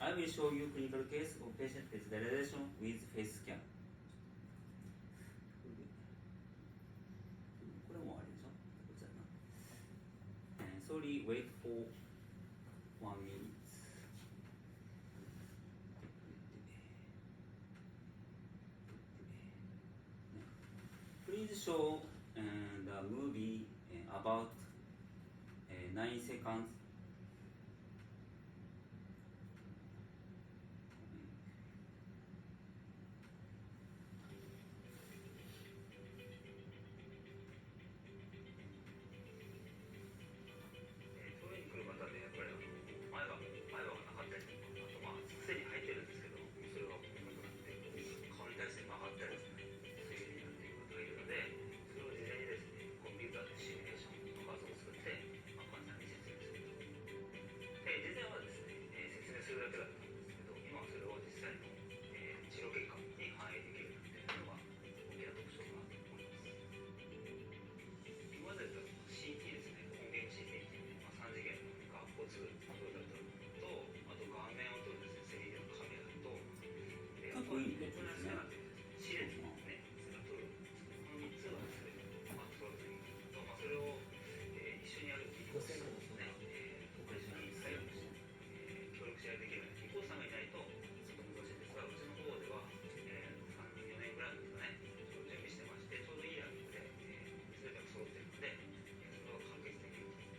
I will show you clinical case of patient digitalization with face scan. これもあれでしょ？こっちだな。Sorry, wait for 1 minute. Please show the movie about 9 seconds. トイレに来る方でやっぱり前歯がなかったりとか、あとまあすでに入ってるんですけど、それが大きくなって顔に対して曲がったりですね、そういうふうになっている方がいるので、それを事前にですね、コンピューターでシミュレーションの画像を作って、まあ、患者さんに説明すると。で、事前はですね、説明するだけだったんですけど、今はそれを実際の、治療結果に反映できるというのが大きな特徴があると思います。今までだと CT ですね、音源 CT っていう、3次元のが骨だったのと、あと顔面を撮るですね、3D のカメラと、あとはニコプラスカナってシレですね、それを撮る。この3つはですね、撮るというと、それを、一緒にやる技工さんですね、特別に作用して協力し合いできる技工さんがいないとちょっと難しいんですが、うちの方では、3年4年ぐらいですかね、準備してまして、ちょうどいいラインで、全てが揃っているので、それを完結できると。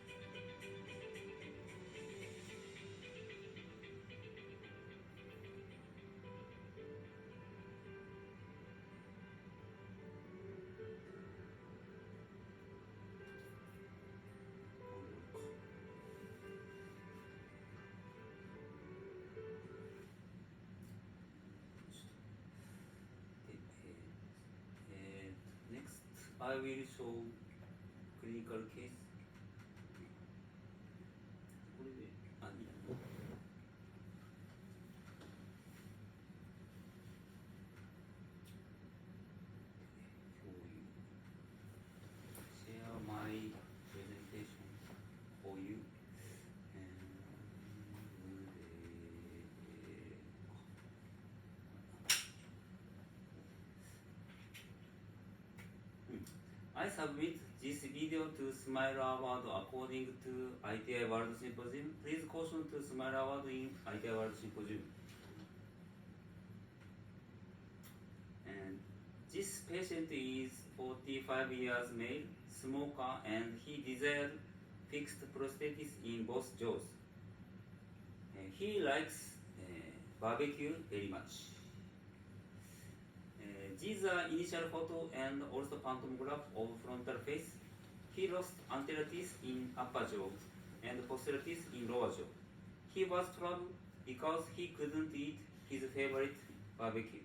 Next, I will show clinical case. これで、いいや。共有。Share my presentation for you. I submit this video to Smile Award according to ITI World Symposium. Please caution to Smile Award in ITI World Symposium. And This patient is 45 years male, smoker, and he desired fixed prosthesis in both jaws. He likes barbecue very much. These are initial photo and also phantom graph of frontal face. He lost anterior teeth in upper jaw and posterior teeth in lower jaw. He was troubled because he couldn't eat his favorite barbecue.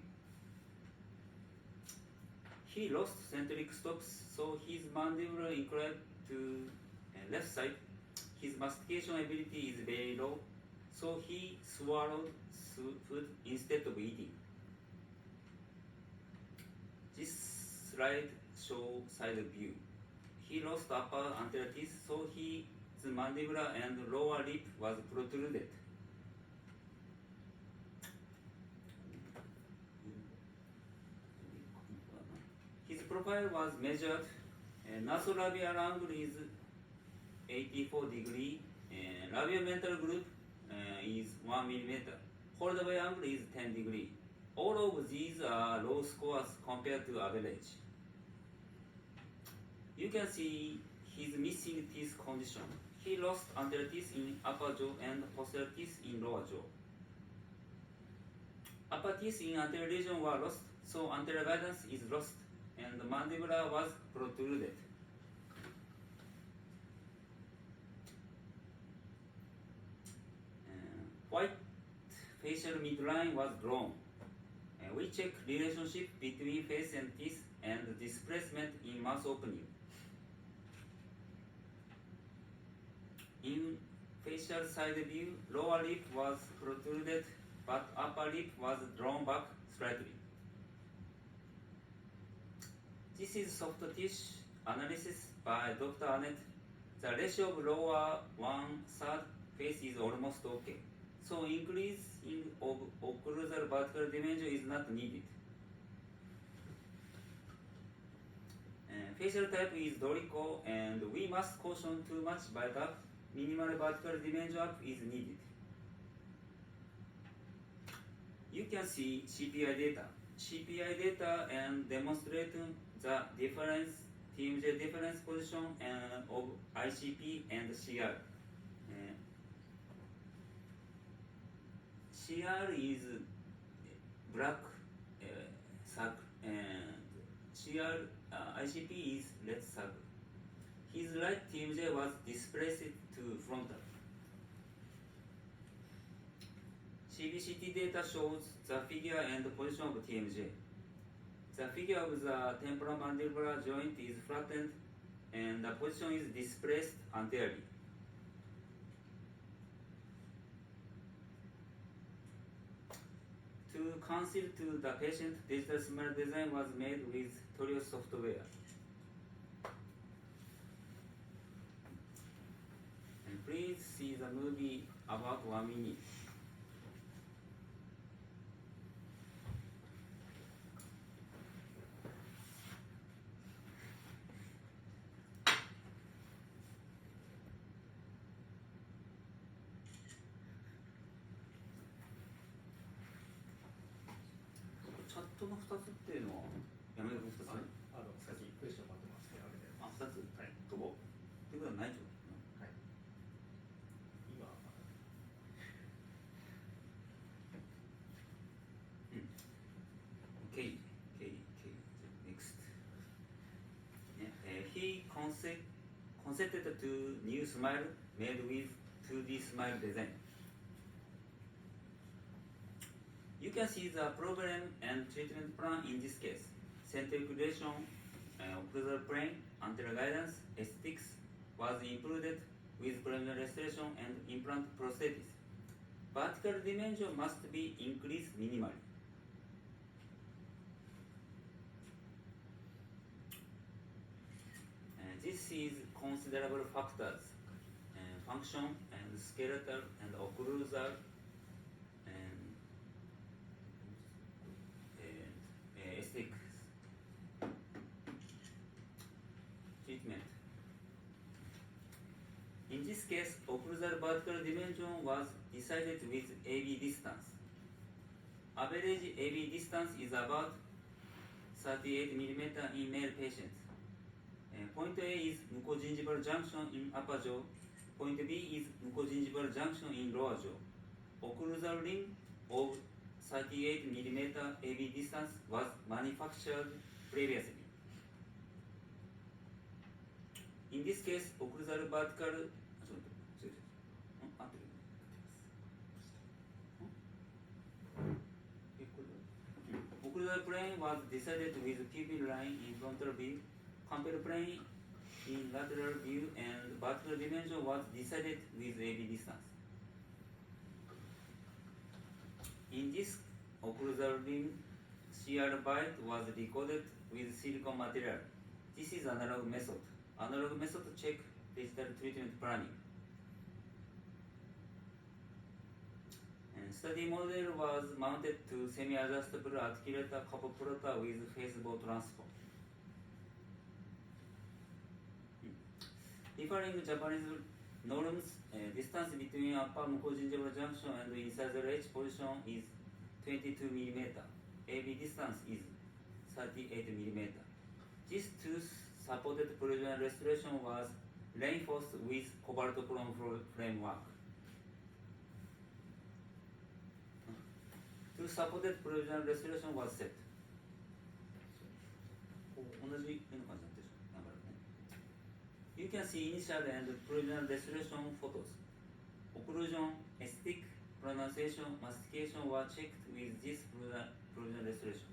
He lost centric stops, so his mandible inclined to left side. His mastication ability is very low, so he swallowed food instead of eating. This slide shows side view. He lost upper anterior teeth, so his mandibular and lower lip was protruded. His profile was measured. Nasolabial angle is 84 degree. Labiomental group is 1 millimeter. Holdaway angle is 10 degree. All of these are low scores compared to average. You can see his missing teeth condition. He lost anterior teeth in upper jaw and posterior teeth in lower jaw. Upper teeth in anterior region were lost, so anterior guidance is lost, and the mandibular was protruded. White facial midline was drawn. We check relationship between face and teeth and displacement in mouth opening. In facial side view, lower lip was protruded, but upper lip was drawn back slightly. This is soft tissue analysis by Dr. Annette. The ratio of lower 1/3 face is almost okay. So increasing of occlusal vertical dimension is not needed. Facial type is Dorico, and we must caution too much by gap. Minimal vertical dimension up is needed. You can see CPI data. CPI data and demonstrate the difference, TMJ difference position of ICP and CR. CR is black circle and ICP is red circle. His right TMJ was displaced to frontal. CBCT data shows the figure and the position of TMJ. The figure of the temporomandibular joint is flattened and the position is displaced anteriorly. To conceal to the patient, digital smile design was made with Torio software. And please see the movie about 1 minute.チャットの2つっていうのはやめるの2つ？さっきクエスチョン待ってますね。あれで。あ、2つ？はい。飛ぼう。ってことはないってことはい。今。Okay. Next. He consented to new smile made with 2D smile design. You can see the problem and treatment plan in this case. Centriculation, occlusal plane, anterior guidance, aesthetics was improved with preliminary restoration and implant prosthesis. Vertical dimension must be increased minimally. This is considerable factors, function and skeletal and occlusal and aesthetics. Treatment. In this case, occlusal vertical dimension was decided with AB distance. Average AB distance is about 38mm in male patients. Point A is mucogingival junction in upper jaw. Point B is mucogingival junction in lower jaw. Occlusal ring of 38mm AB distance was manufactured previously. In this case, occlusal vertical occlusal plane was decided with pupil line in frontal view, campal plane in lateral view, and vertical dimension was decided with AB distance. In this occlusal ring, shear bite was recorded with silicone material. This is analog method. Analog method check digital treatment planning. And study model was mounted to semi-adjustable articulator couple plotter with phasebow transform. Differing Japanese norms, distance between upper mucogingival junction and incisor H position is 22mm. AB distance is 38mm. This tooth supported provisional restoration was reinforced with cobalt chrome framework. Tooth supported provisional restoration was set. 同じような感じになってるでしょ、流れね。You can see initial and provisional restoration photos. Occlusion, aesthetic, pronunciation, mastication were checked with this provisional restoration.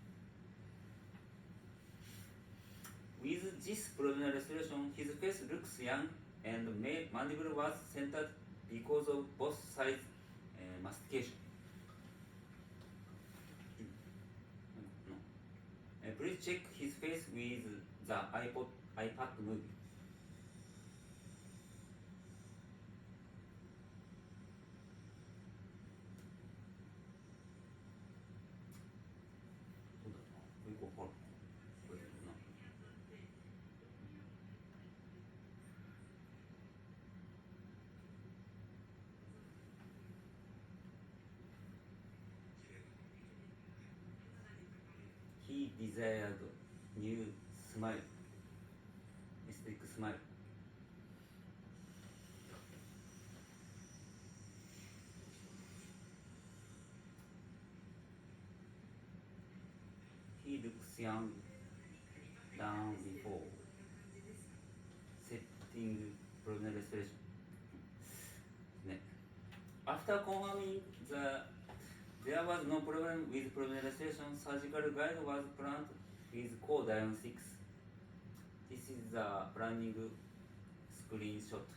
With this provisional restoration, his face looks young and mandible was centered because of both sides mastication. Please check his face with the iPad movie. He desired new smile, aesthetic smile. He looks young than before setting provisional restoration. After confirming there was no problem with provisional restoration, surgical guide was planned with core diagnostics. This is the planning screenshot.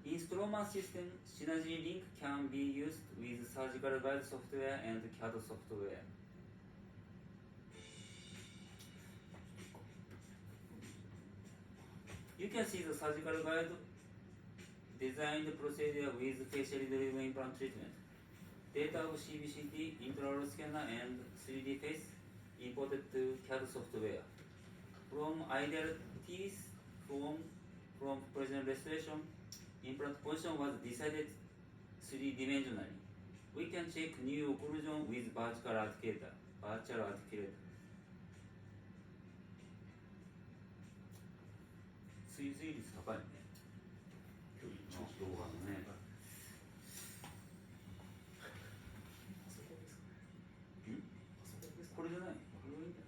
In Stroma system, Synergy Link can be used with surgical guide software and CAD software. You can see the surgical guide designed procedure with facially driven implant treatment. Data of CBCT, intraoral scanner, and 3D face imported to CAD software. From ideal teeth from provisional restoration, implant position was decided 3-dimensionally. We can check new occlusion with virtual articulator.追随率高いね。動画のね。これじゃない？これはいいんだよ。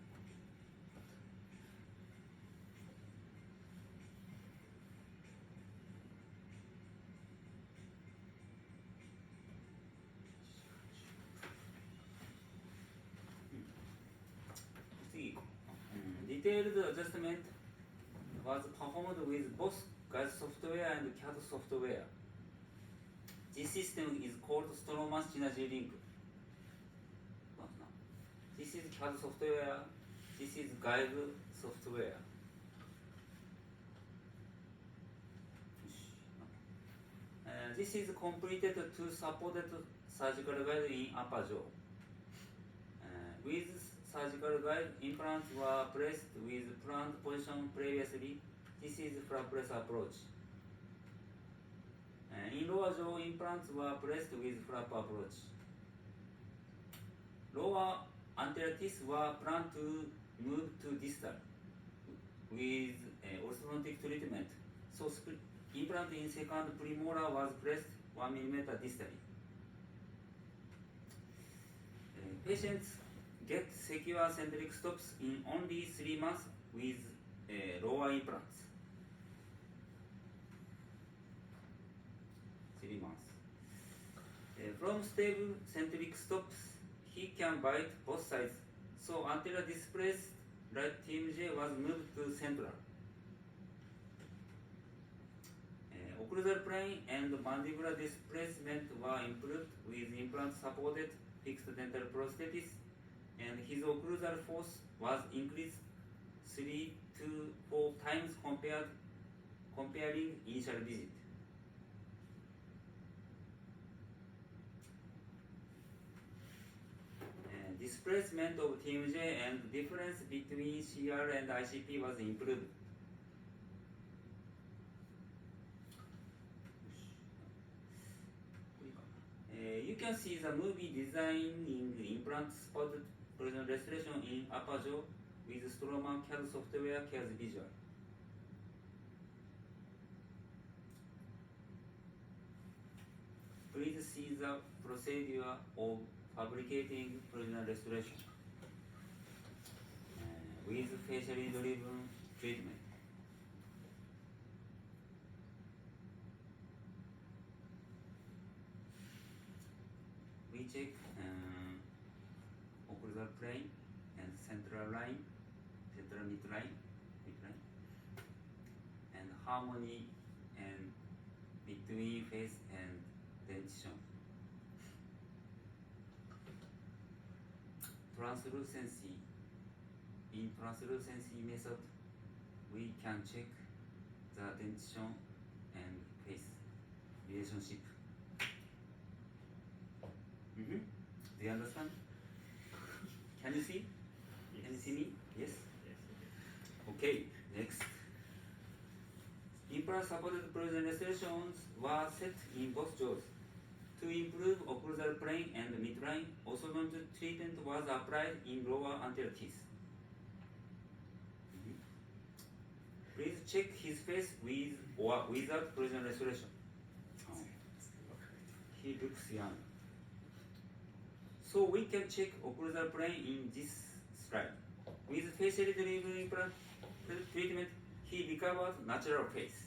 次行こう。Detailed adjustment was performed with both guide software and CAD software. This system is called Stroma Synergy Link. This is CAD software, this is guide software. This is completed to supported surgical guide in upper jaw. With surgical guide, implants were placed with planned position previously. This is flapless approach. In lower jaw, implants were placed with flap approach. Lower anterior teeth were planned to move to distal with orthodontic treatment. So implant in second premolar was placed 1 mm distally. Patients get secure centric stops in only 3 months with lower implants. 3 months. From stable centric stops, he can bite both sides. So anterior displaced right TMJ was moved to central. Occlusal plane and mandibular displacement were improved with implant supported fixed dental prosthesis, and his occlusal force was increased 3 to 4 times comparing initial visit. Displacement of TMJ and difference between CR and ICP was improved. You can see the movie designing implant spotted precision restoration in upper jaw with Stroman CAD software CAD visual. Please see the procedure of fabricating precision restoration with facially driven treatment. We check occlusal plane and central line, central midline, and harmony and between face and dentition. Translucency. In translucency method, we can check the dentition and face relationship. Do you understand? Can you see? Yes. Can you see me? Yes? Yes. Okay, next. Implant supported precision restorations were set in both jaws. To improve occlusal plane and midline, orthodontic treatment was applied in lower anterior teeth. Please check his face with or without precision restoration. He looks young. So we can check occlusal plane in this slide. With facially driven implant treatment, he recovered natural face.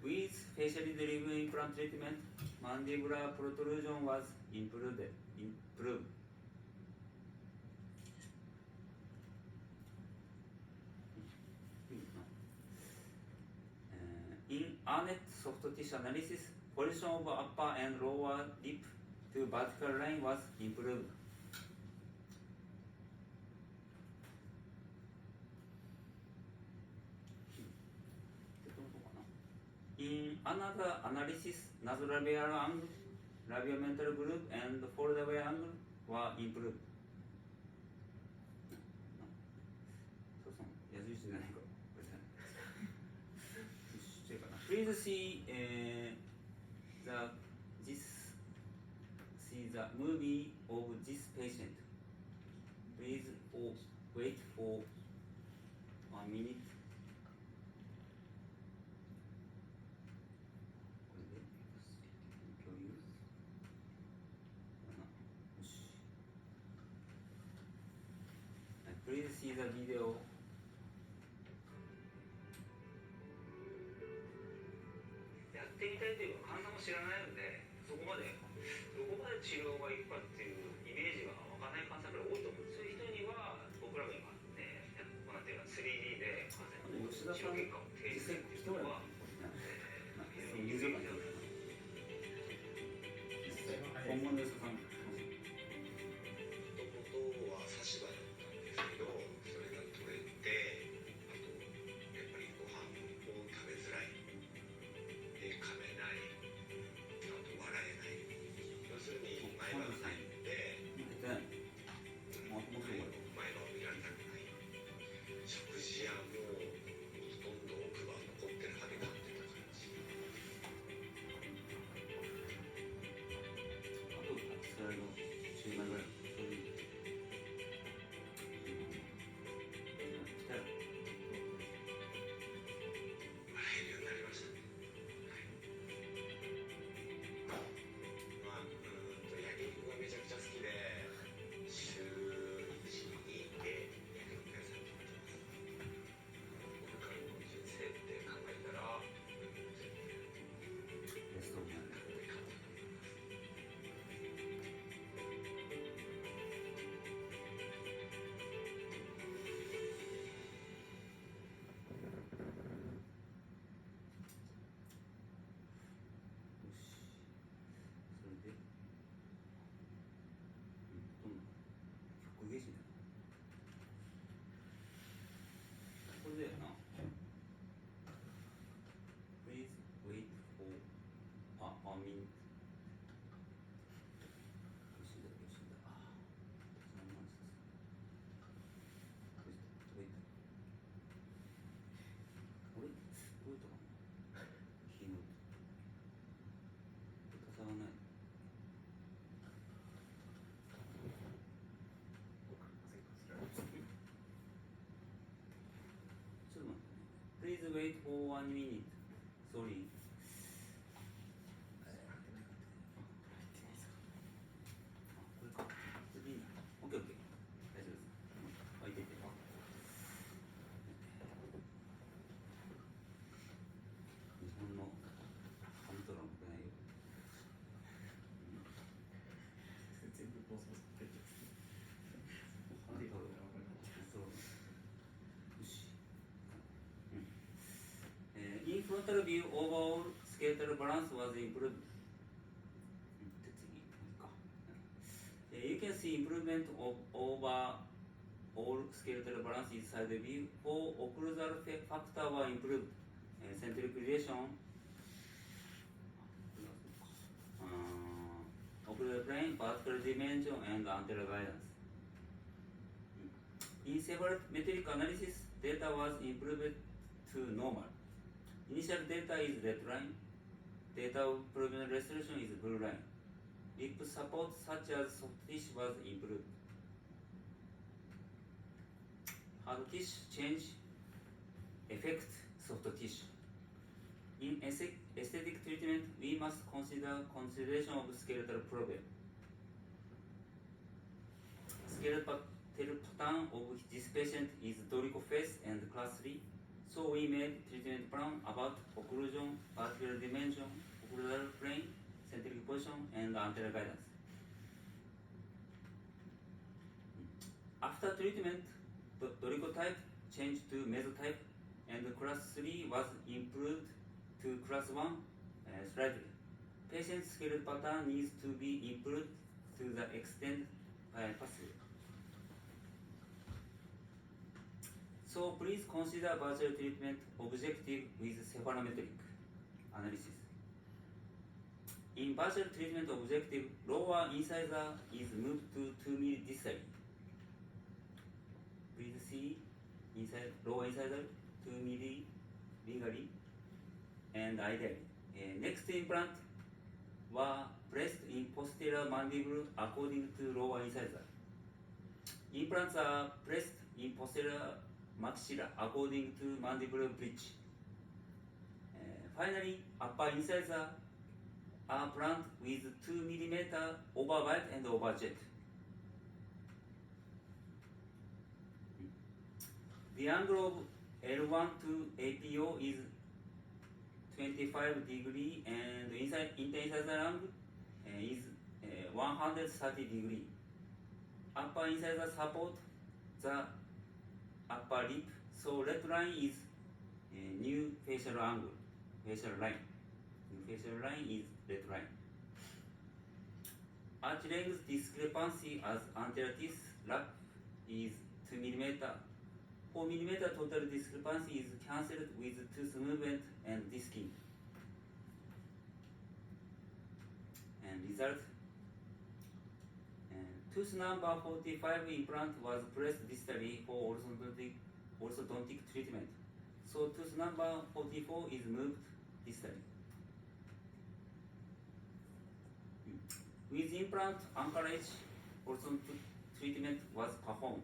With facially driven implant treatment, mandibular protrusion was improved. In Arnett soft tissue analysis, position of upper and lower lip to vertical line was improved. In another analysis, nasolabial angle, labiomental group, and foldaway angle were improved. Please see the movie of this patient. Please wait for 1 minute. Please see the video.やってみたいというか患者も知らないので、そこまでどこまで治療がいくかっていうイメージがわからない患者が多いと思うんです。そういう人には僕らが今ね、行っている 3D で患者に治療結果を提示するっていうのは非常に有益だと思います。本物ですか？元々は差し歯だったんですけど、それが取れて、あとやっぱりご飯を食べづらい、で噛めない、あと笑えない、要するに前歯がないので、前歯を見られたくない、食事やもうほとんど奥歯残ってる歯で食 Please wait for 1 minute. Sorry. これか。次。オッケーオッケー。大丈夫です。置いてて。日本のカウント欄持ってないよ。全部放送されてるんですね。カウント欄。よし。In frontal view, overall skeletal balance was improved. You can see improvement of overall skeletal balance in side view. For occlusal factor were improved. Centric relation, occlusal plane, vertical dimension, and anterior guidance. In several metric analysis, data was improved to normal. Initial data is red line. Data of provisional resolution is blue line. Lip support such as soft tissue was improved. Hard tissue change affect soft tissue. In aesthetic treatment, we must consider consideration of skeletal problem. Skeletal pattern of this patient is dolicho face and class 3. So we made treatment plan about occlusion, vertical dimension, occlusal plane, centric position, and anterior guidance. After treatment, the dolicho type changed to mesotype, and class 3 was improved to class 1 slightly. Patient's skeletal pattern needs to be improved to the extent possible. So please consider virtual treatment objective with cephalometric analysis. In virtual treatment objective, lower incisor is moved to 2 mm distally. Please see lower incisor 2 mm legally and ideally. Next implant were placed in posterior mandible according to lower incisor. Implants are placed in posterior maxilla according to mandibular bridge. Finally, upper incisor are planned with 2 mm over wide and over jet. The angle of L1 to APO is 25 degree and interincisor angle is 130 degree. Upper incisor support the upper lip, so red line is new facial angle, facial line. New facial line is red line. Arch length discrepancy as anterior teeth lap is 2 mm. 4 mm total discrepancy is cancelled with tooth movement and disking. And result. Tooth number 45 implant was placed distally for orthodontic treatment. So tooth number 44 is moved distally. With implant anchorage, orthodontic treatment was performed.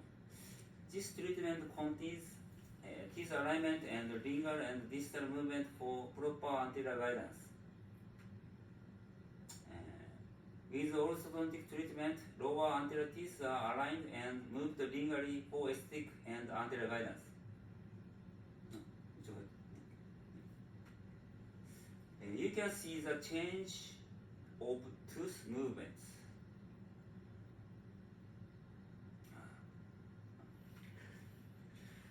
This treatment contains teeth alignment and lingual and distal movement for proper anterior guidance. With orthodontic treatment, lower anterior teeth are aligned and moved lingually for aesthetic and anterior guidance. You can see the change of tooth movements.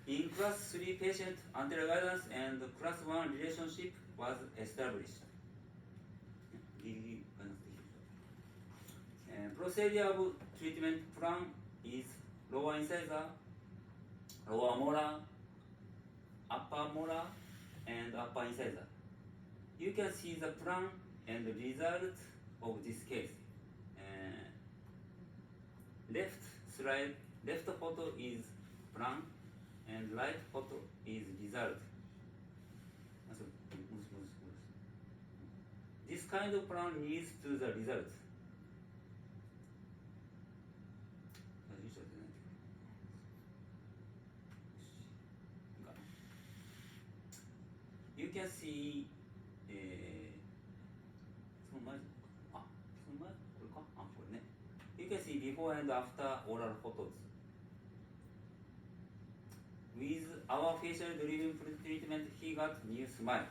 In class 3 patient, anterior guidance and class 1 relationship was established. Procedure of treatment plan is lower incisor, lower molar, upper molar, and upper incisor. You can see the plan and the result of this case. Left photo is plan and right photo is result. This kind of plan leads to the result. you can see、その前あその前これかあこれね You can see before and after oral photos with our facial driven treatment he got new smile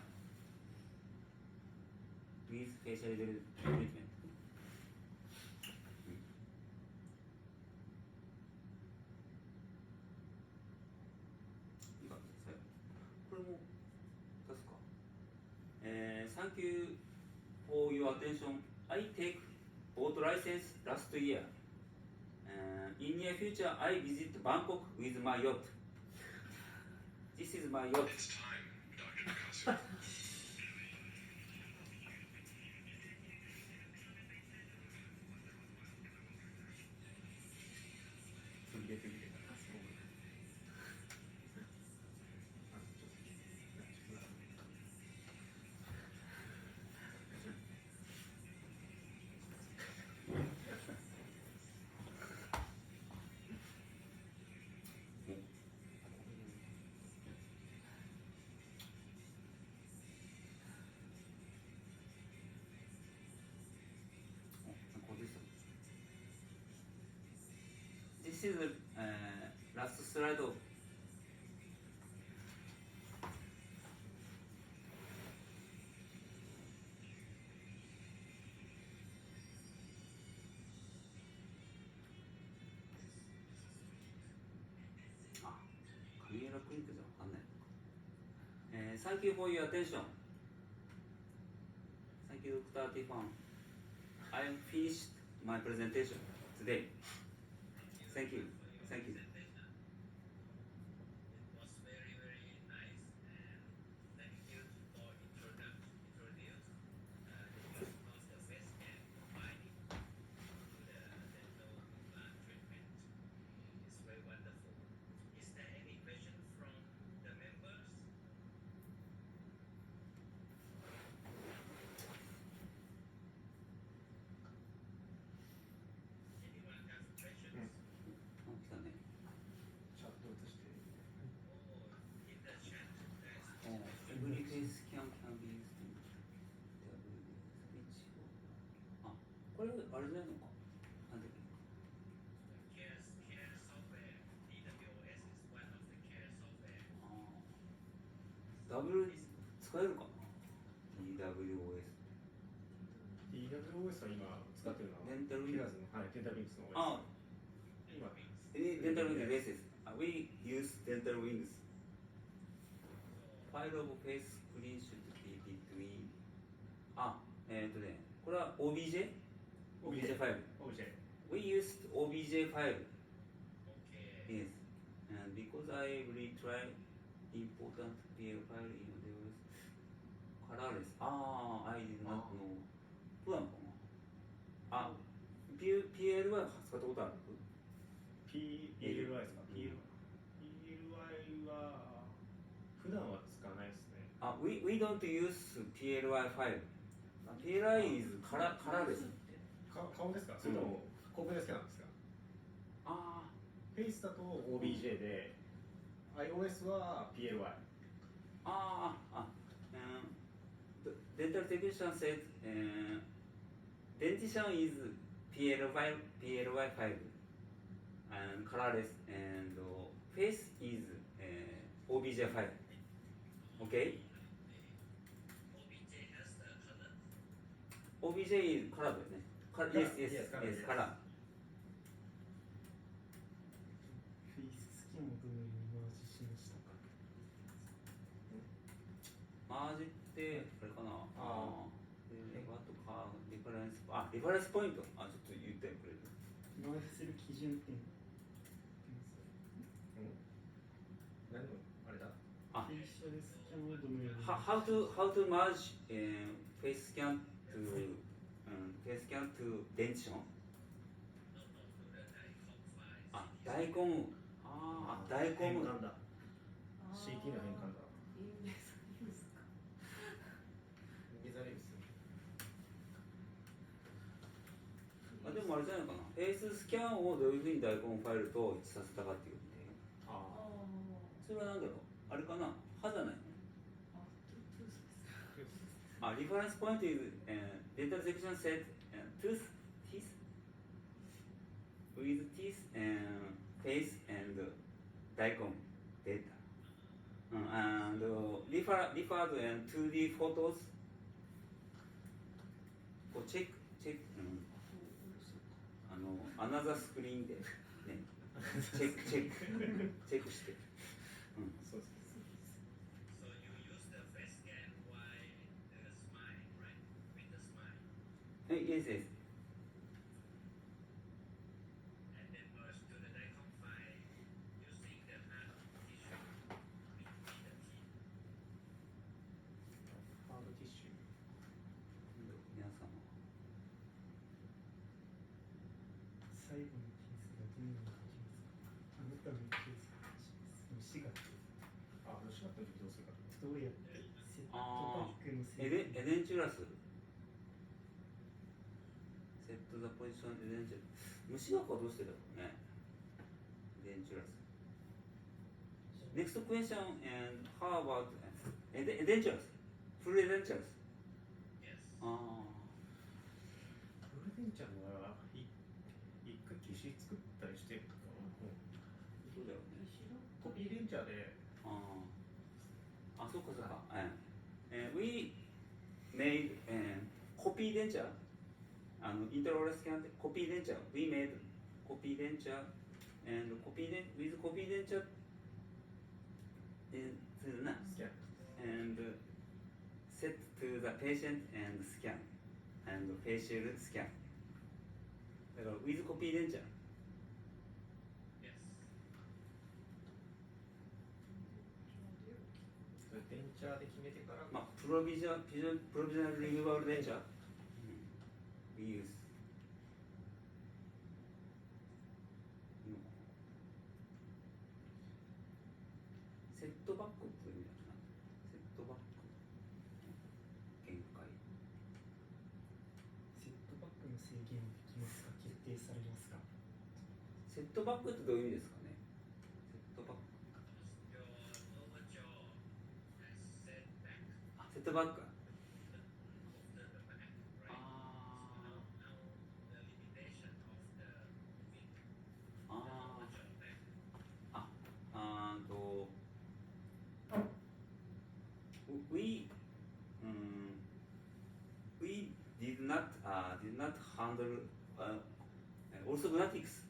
with facial driven treatmentこれも出すか。Thank you for your attention. I take boat license last year. In near future, I visit Bangkok with my yacht. This is my yacht. It's time, Dr. Picasso. 続けてみてください。This is the last slide of紙色クリックじゃわかんないのか。Thank you for your attention. Thank you, Dr. Tiffan. I am finished my presentation today. Thank you. Thank you. It was very, very nice, and thank you for introduce the face scan combining to the dental implant treatment. It's very wonderful. Is there any question from the members? Anyone have questions? あ来たね。チャット映して。Or in the chat, there's Every face scan can be used inあ、これあれじゃないのか。なんだっけ。care software. DWS is one of the care software. ダブル使えるかな DWOS DWOS は今使ってるのはデンタルウィングピラーズの、はい、デンタルウィングスの OS あ今デンタルウィングベースです。We use dental wings. File of face screen should be between これは OBJ? OBJ ファイル OBJ We used OBJ ファイル Okay. Yes and because I will try important PL file in the colorless I did not know どうなのかなPL は使ったことある PLY ですか PLY は普段は使わないですねwe don't use PLY ファイル PLY is カラーです顔ですかそれとも広告だけなんですかフェイスだと OBJ で iOS は PLY Dental technician said dentition is PLY file and colorless and face is OBJ file okay OBJ has the color. OBJ is color ですねyes color フェイススキャンをどのようにマージしましたかマージってあれかなあとかリファレンスポイントちょっと言ってくれるマージする基準っていうの何のあれだフェイシャルスキャンをどのように how to merge face scan to dentition No, to the DICOM file. 大根変換だ CT の変換だインベースニュースかビザレビスでもあれじゃないかなフェイススキャンをどういうふうに大根ファイルと一致させたかっていうあそれは何だろうあれかな歯じゃないのトゥース reference point is data section set teeth with teeth and face and daikon data. And referred and 2D photos こうチェック、アナザースクリーンで、ね、チェックして、そうです。 So you use the face scan while the smile, right? With the smile. Yes. And then merge to the DICOM file using the hard tissue between the teeth. ハードティッシュ。皆様最後のケースがどのように書きますか？あなたのケースが虫があ、虫がった時どうするか。どうやってセットバックのエデンチュラスセットザポジションエデンチュラス虫学はどうしてだろうねエデンチュラス Next question and how about エデンチュラスフルエデンチュラス Yes. あフルデンチャーは一回消し作ったりしてるとか、そうだよねコピーデンチャーで、そっかそっか、We made copy denture intraoral scan copy denture we made copy denture and with copy denture and set to the patient and scan and facial scan だから with copy denture Yes. それデンチャーで決めてから、まあ、プロビジョナルリムーバルデンチャー、We use セットバックっていう意味だなセットバック限界セットバックの制限できますか？決定されますか？セットバックってどういう意味ですかねセットバック Your lower jaw has set back. セットバック The back, right? Ah. So now the limitation of the moving the Ah. lower jaw back. We did not handle orthognatics.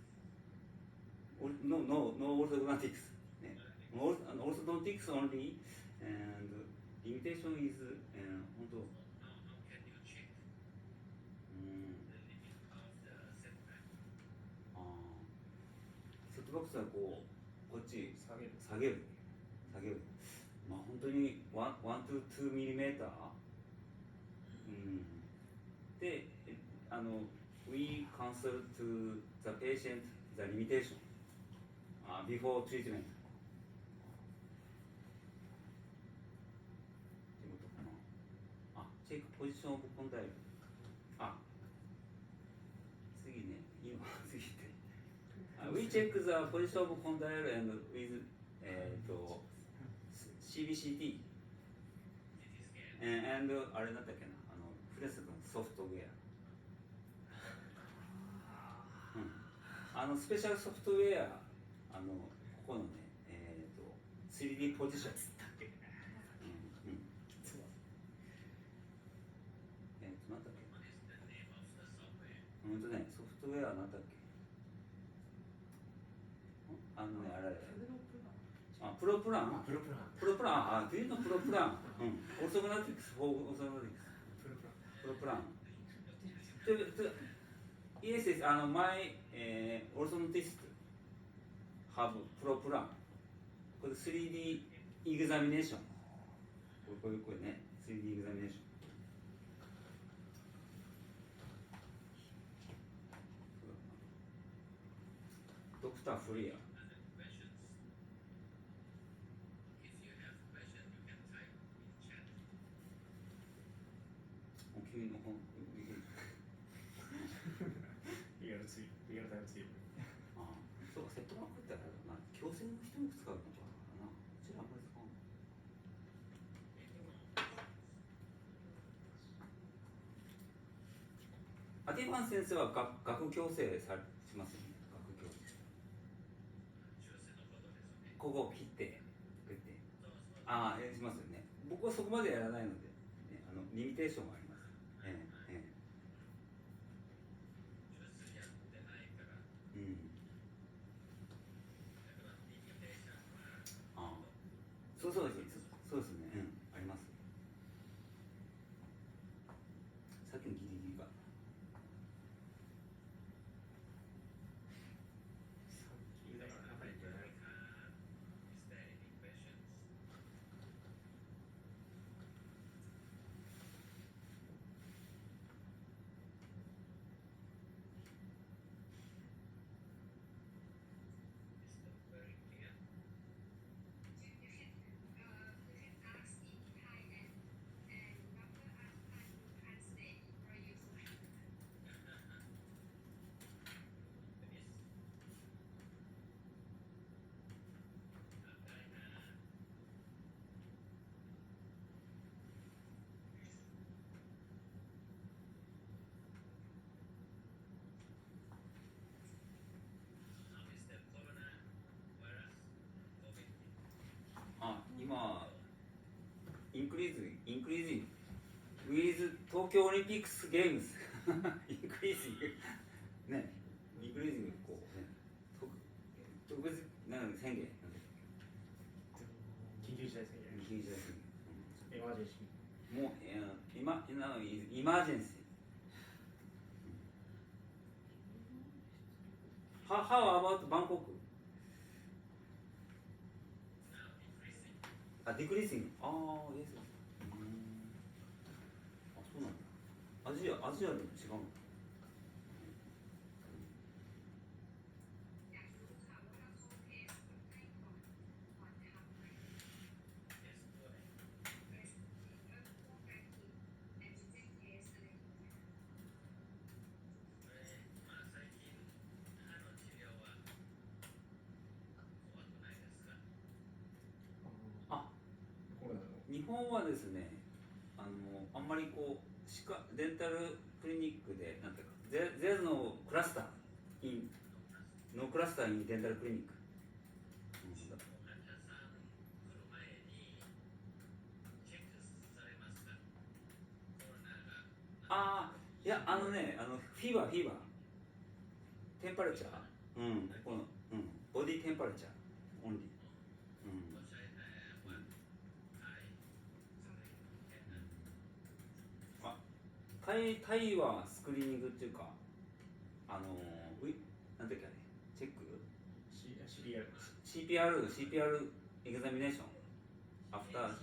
No orthognatics. Orthodontics only, and limitation is 本当。 How can you check the limit of the setback? セットバックスはこっち下げる。下げる。まあ本当に1 to 2ミリメーター。で、we counsel to the patient the limitation before treatment. ってことかな。チェックポジションオブコンダイル。次ね、今次って。We check the position of condyle and with CBCT and あれなんだっけなフレスのソフトウェア、スペシャルソフトウェアここのね3D ポジションなんだっけ What is the name of the software? ソフトウェアなんだっけあれプロプラン冬のプロプランオーソグナティクスプロプランYes, my orthodontist have プロプランこれ 3D examination これね 3D examination Dr. Freer Other questions? If you have questions, you can type in chat. 君の本リアルタイムツイート。そうかセットバックってあれだな矯正の人に使うのかなうちらあんまり使わないアティファン先生は学矯正しますよね。学矯正。ここを切ってこうやって、ああしますよね。僕はそこまでやらないので、ね、リミテーションがあります。うん。ああ、そうですね。そうですね。あります。さっきのギリギリが。だから中にいけない。今インクリーズウィズ東京オリンピックスゲームズインクリーズね、インクリーズこうね、特別なんか宣言、緊急事態宣言。緊急事態宣エマージェンシ言、もうイマージェンシー。How about Bangkok? ディクリーシング。イエス。そうなんだ。アジアでも違うの。日本はですね、あんまりこうデンタルクリニックでなんていうか、There's no cluster in no cluster in dental clinic。いやフィーバーテンパレチャー、このボディテンパレチャーオンリー。タイはスクリーニングっていうか、なんていうかね、チェック CPR エグザミネーションアフター一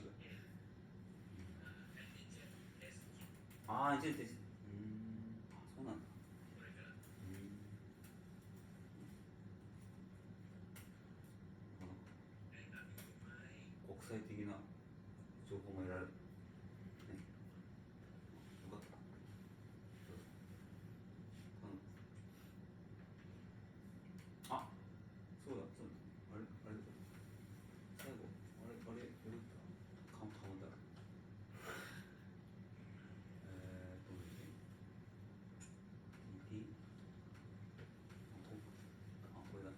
応テスト。そうなんだ。国際的な情報も得られる。そうだ、あれ最後、カウンター。これだ。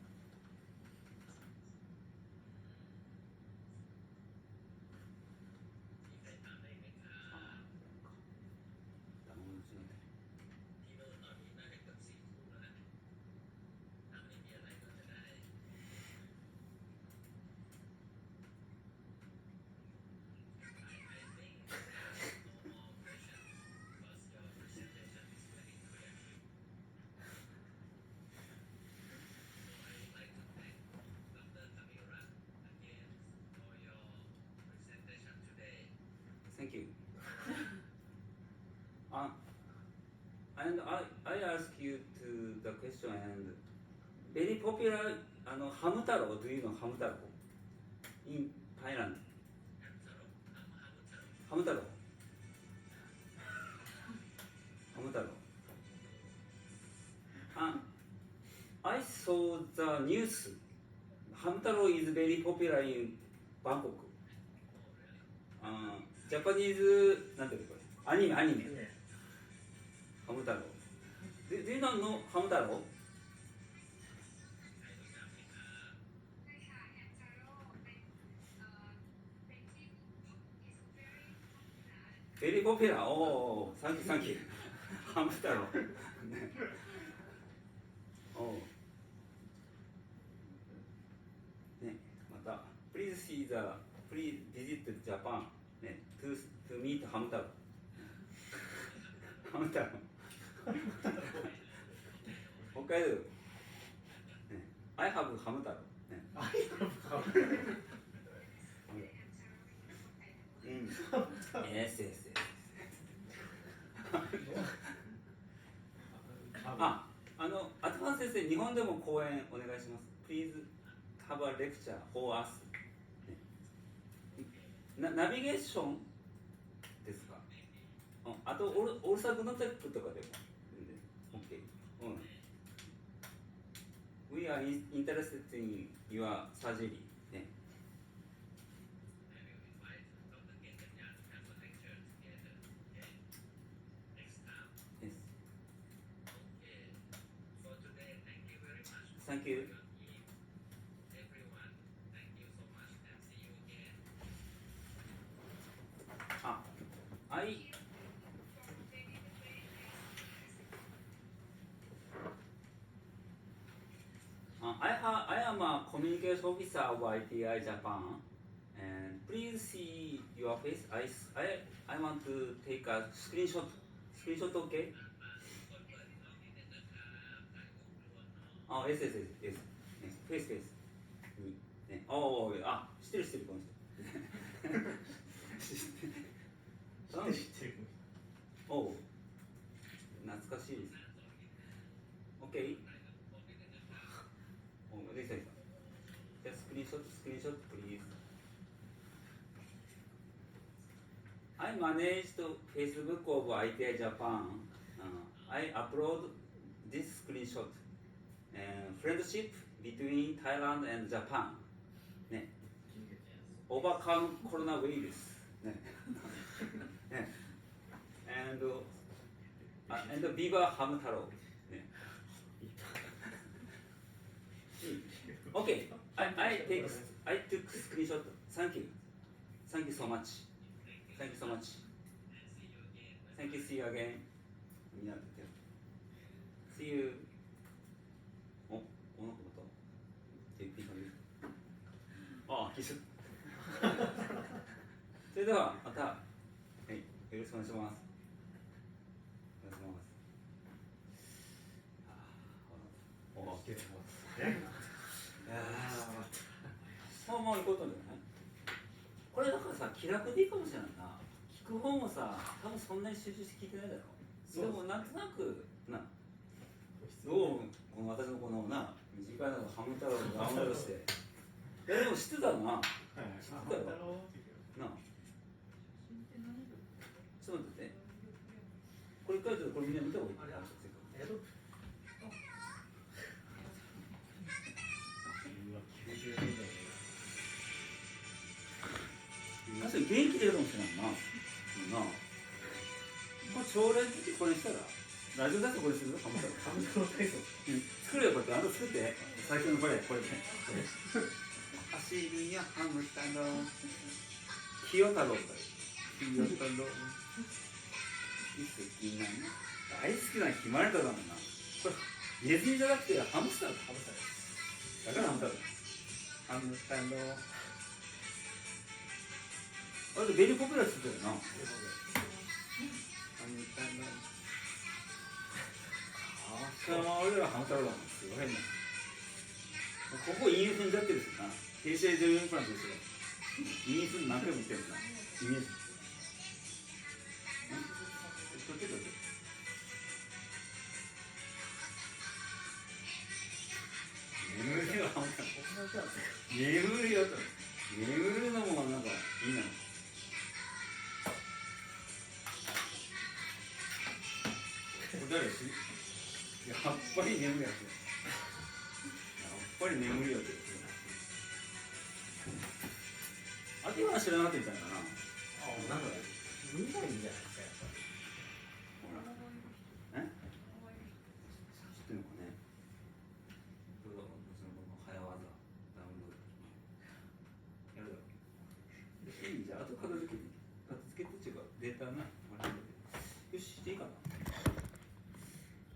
Thank you. And I ask you to the question and very popular ハム太郎。Do you know ハム太郎 in Thailand? ハム太郎。I saw the news. ハム太郎 is very popular in Bangkok. ジャパニーズなんていうのこれ、アニメハム太郎。Do you know ハム太郎？ベリーポピュラー。おお、サンキューサンキュー。ハム太郎。おね、また Please see the Please visit Japan ね to meet ハム太郎。ハム太郎。北海道。ね、I have ハム太郎。ね、うん。Yes, yes, yes. アトマン先生、日本でも講演お願いします。Please have a lecture for us、ね、ナビゲーションですか？あとオールサグノテックとかでもいいんで OK、うん、We are interested in your surgery、ね、Thank you. I am a communication officer of ITI Japan, and please see your face. I want to take a screenshot. Screenshot, okay? Yes, yes, yes, yes. Face, face. ね、知ってる知ってる、この人。知ってる。おう、懐かしいです。OK？ お、できたできた。じゃあスクリーンショット、please. I managed Facebook of ITI Japan. I upload this screenshot. Friendship between Thailand and Japan. ね。Overcome coronavirus. ね。ね。And Viva ハム太郎。ね。Okay. I took screenshot. Thank you. Thank you so much. Thank you so much. Thank you. See you again. みんなで See you. お、なんかまた JP さんです。キス。それではまた、はい、よろしくお願いします。お願いします。もう行こうとんじゃない？これだからさ、気楽でいいかもしれないな。聞く方もさ、多分そんなに集中して聞いてないだろう。でもなんとなくな、どうこの私のこのな短いのハム太郎をダウンロードして。いやでも知ってたな。知ってたよ。なあ。ちょっと待って。これ一回ちょっとこれみんな見た方がいい。確かに元気出るかもしれないな。これ将来的にこれしたらラジオだとこれするぞ。ハム太郎体操。作るよこうやって作って。最初のこれね。走るやハム太郎。清太郎とか。清太郎。大好きなひまわり太郎なんだな。これネズミじゃなくてハムスターだ。だからハム太郎。ハム太郎。あれベリーポピュラーしてたよな。ハム太郎。俺らハム太郎だもん。すごいね。ここインフになってるしな。平成14年プランと一緒だ。インフに何回も言ってるな。イメージ。眠るよ、眠るよと。眠るのもなんかいいな。誰し？やっぱり眠るやつ。やっぱり眠るよって。秋は知らなかったみたいな。なんか見ないんじゃないですかやっぱり。ほら。な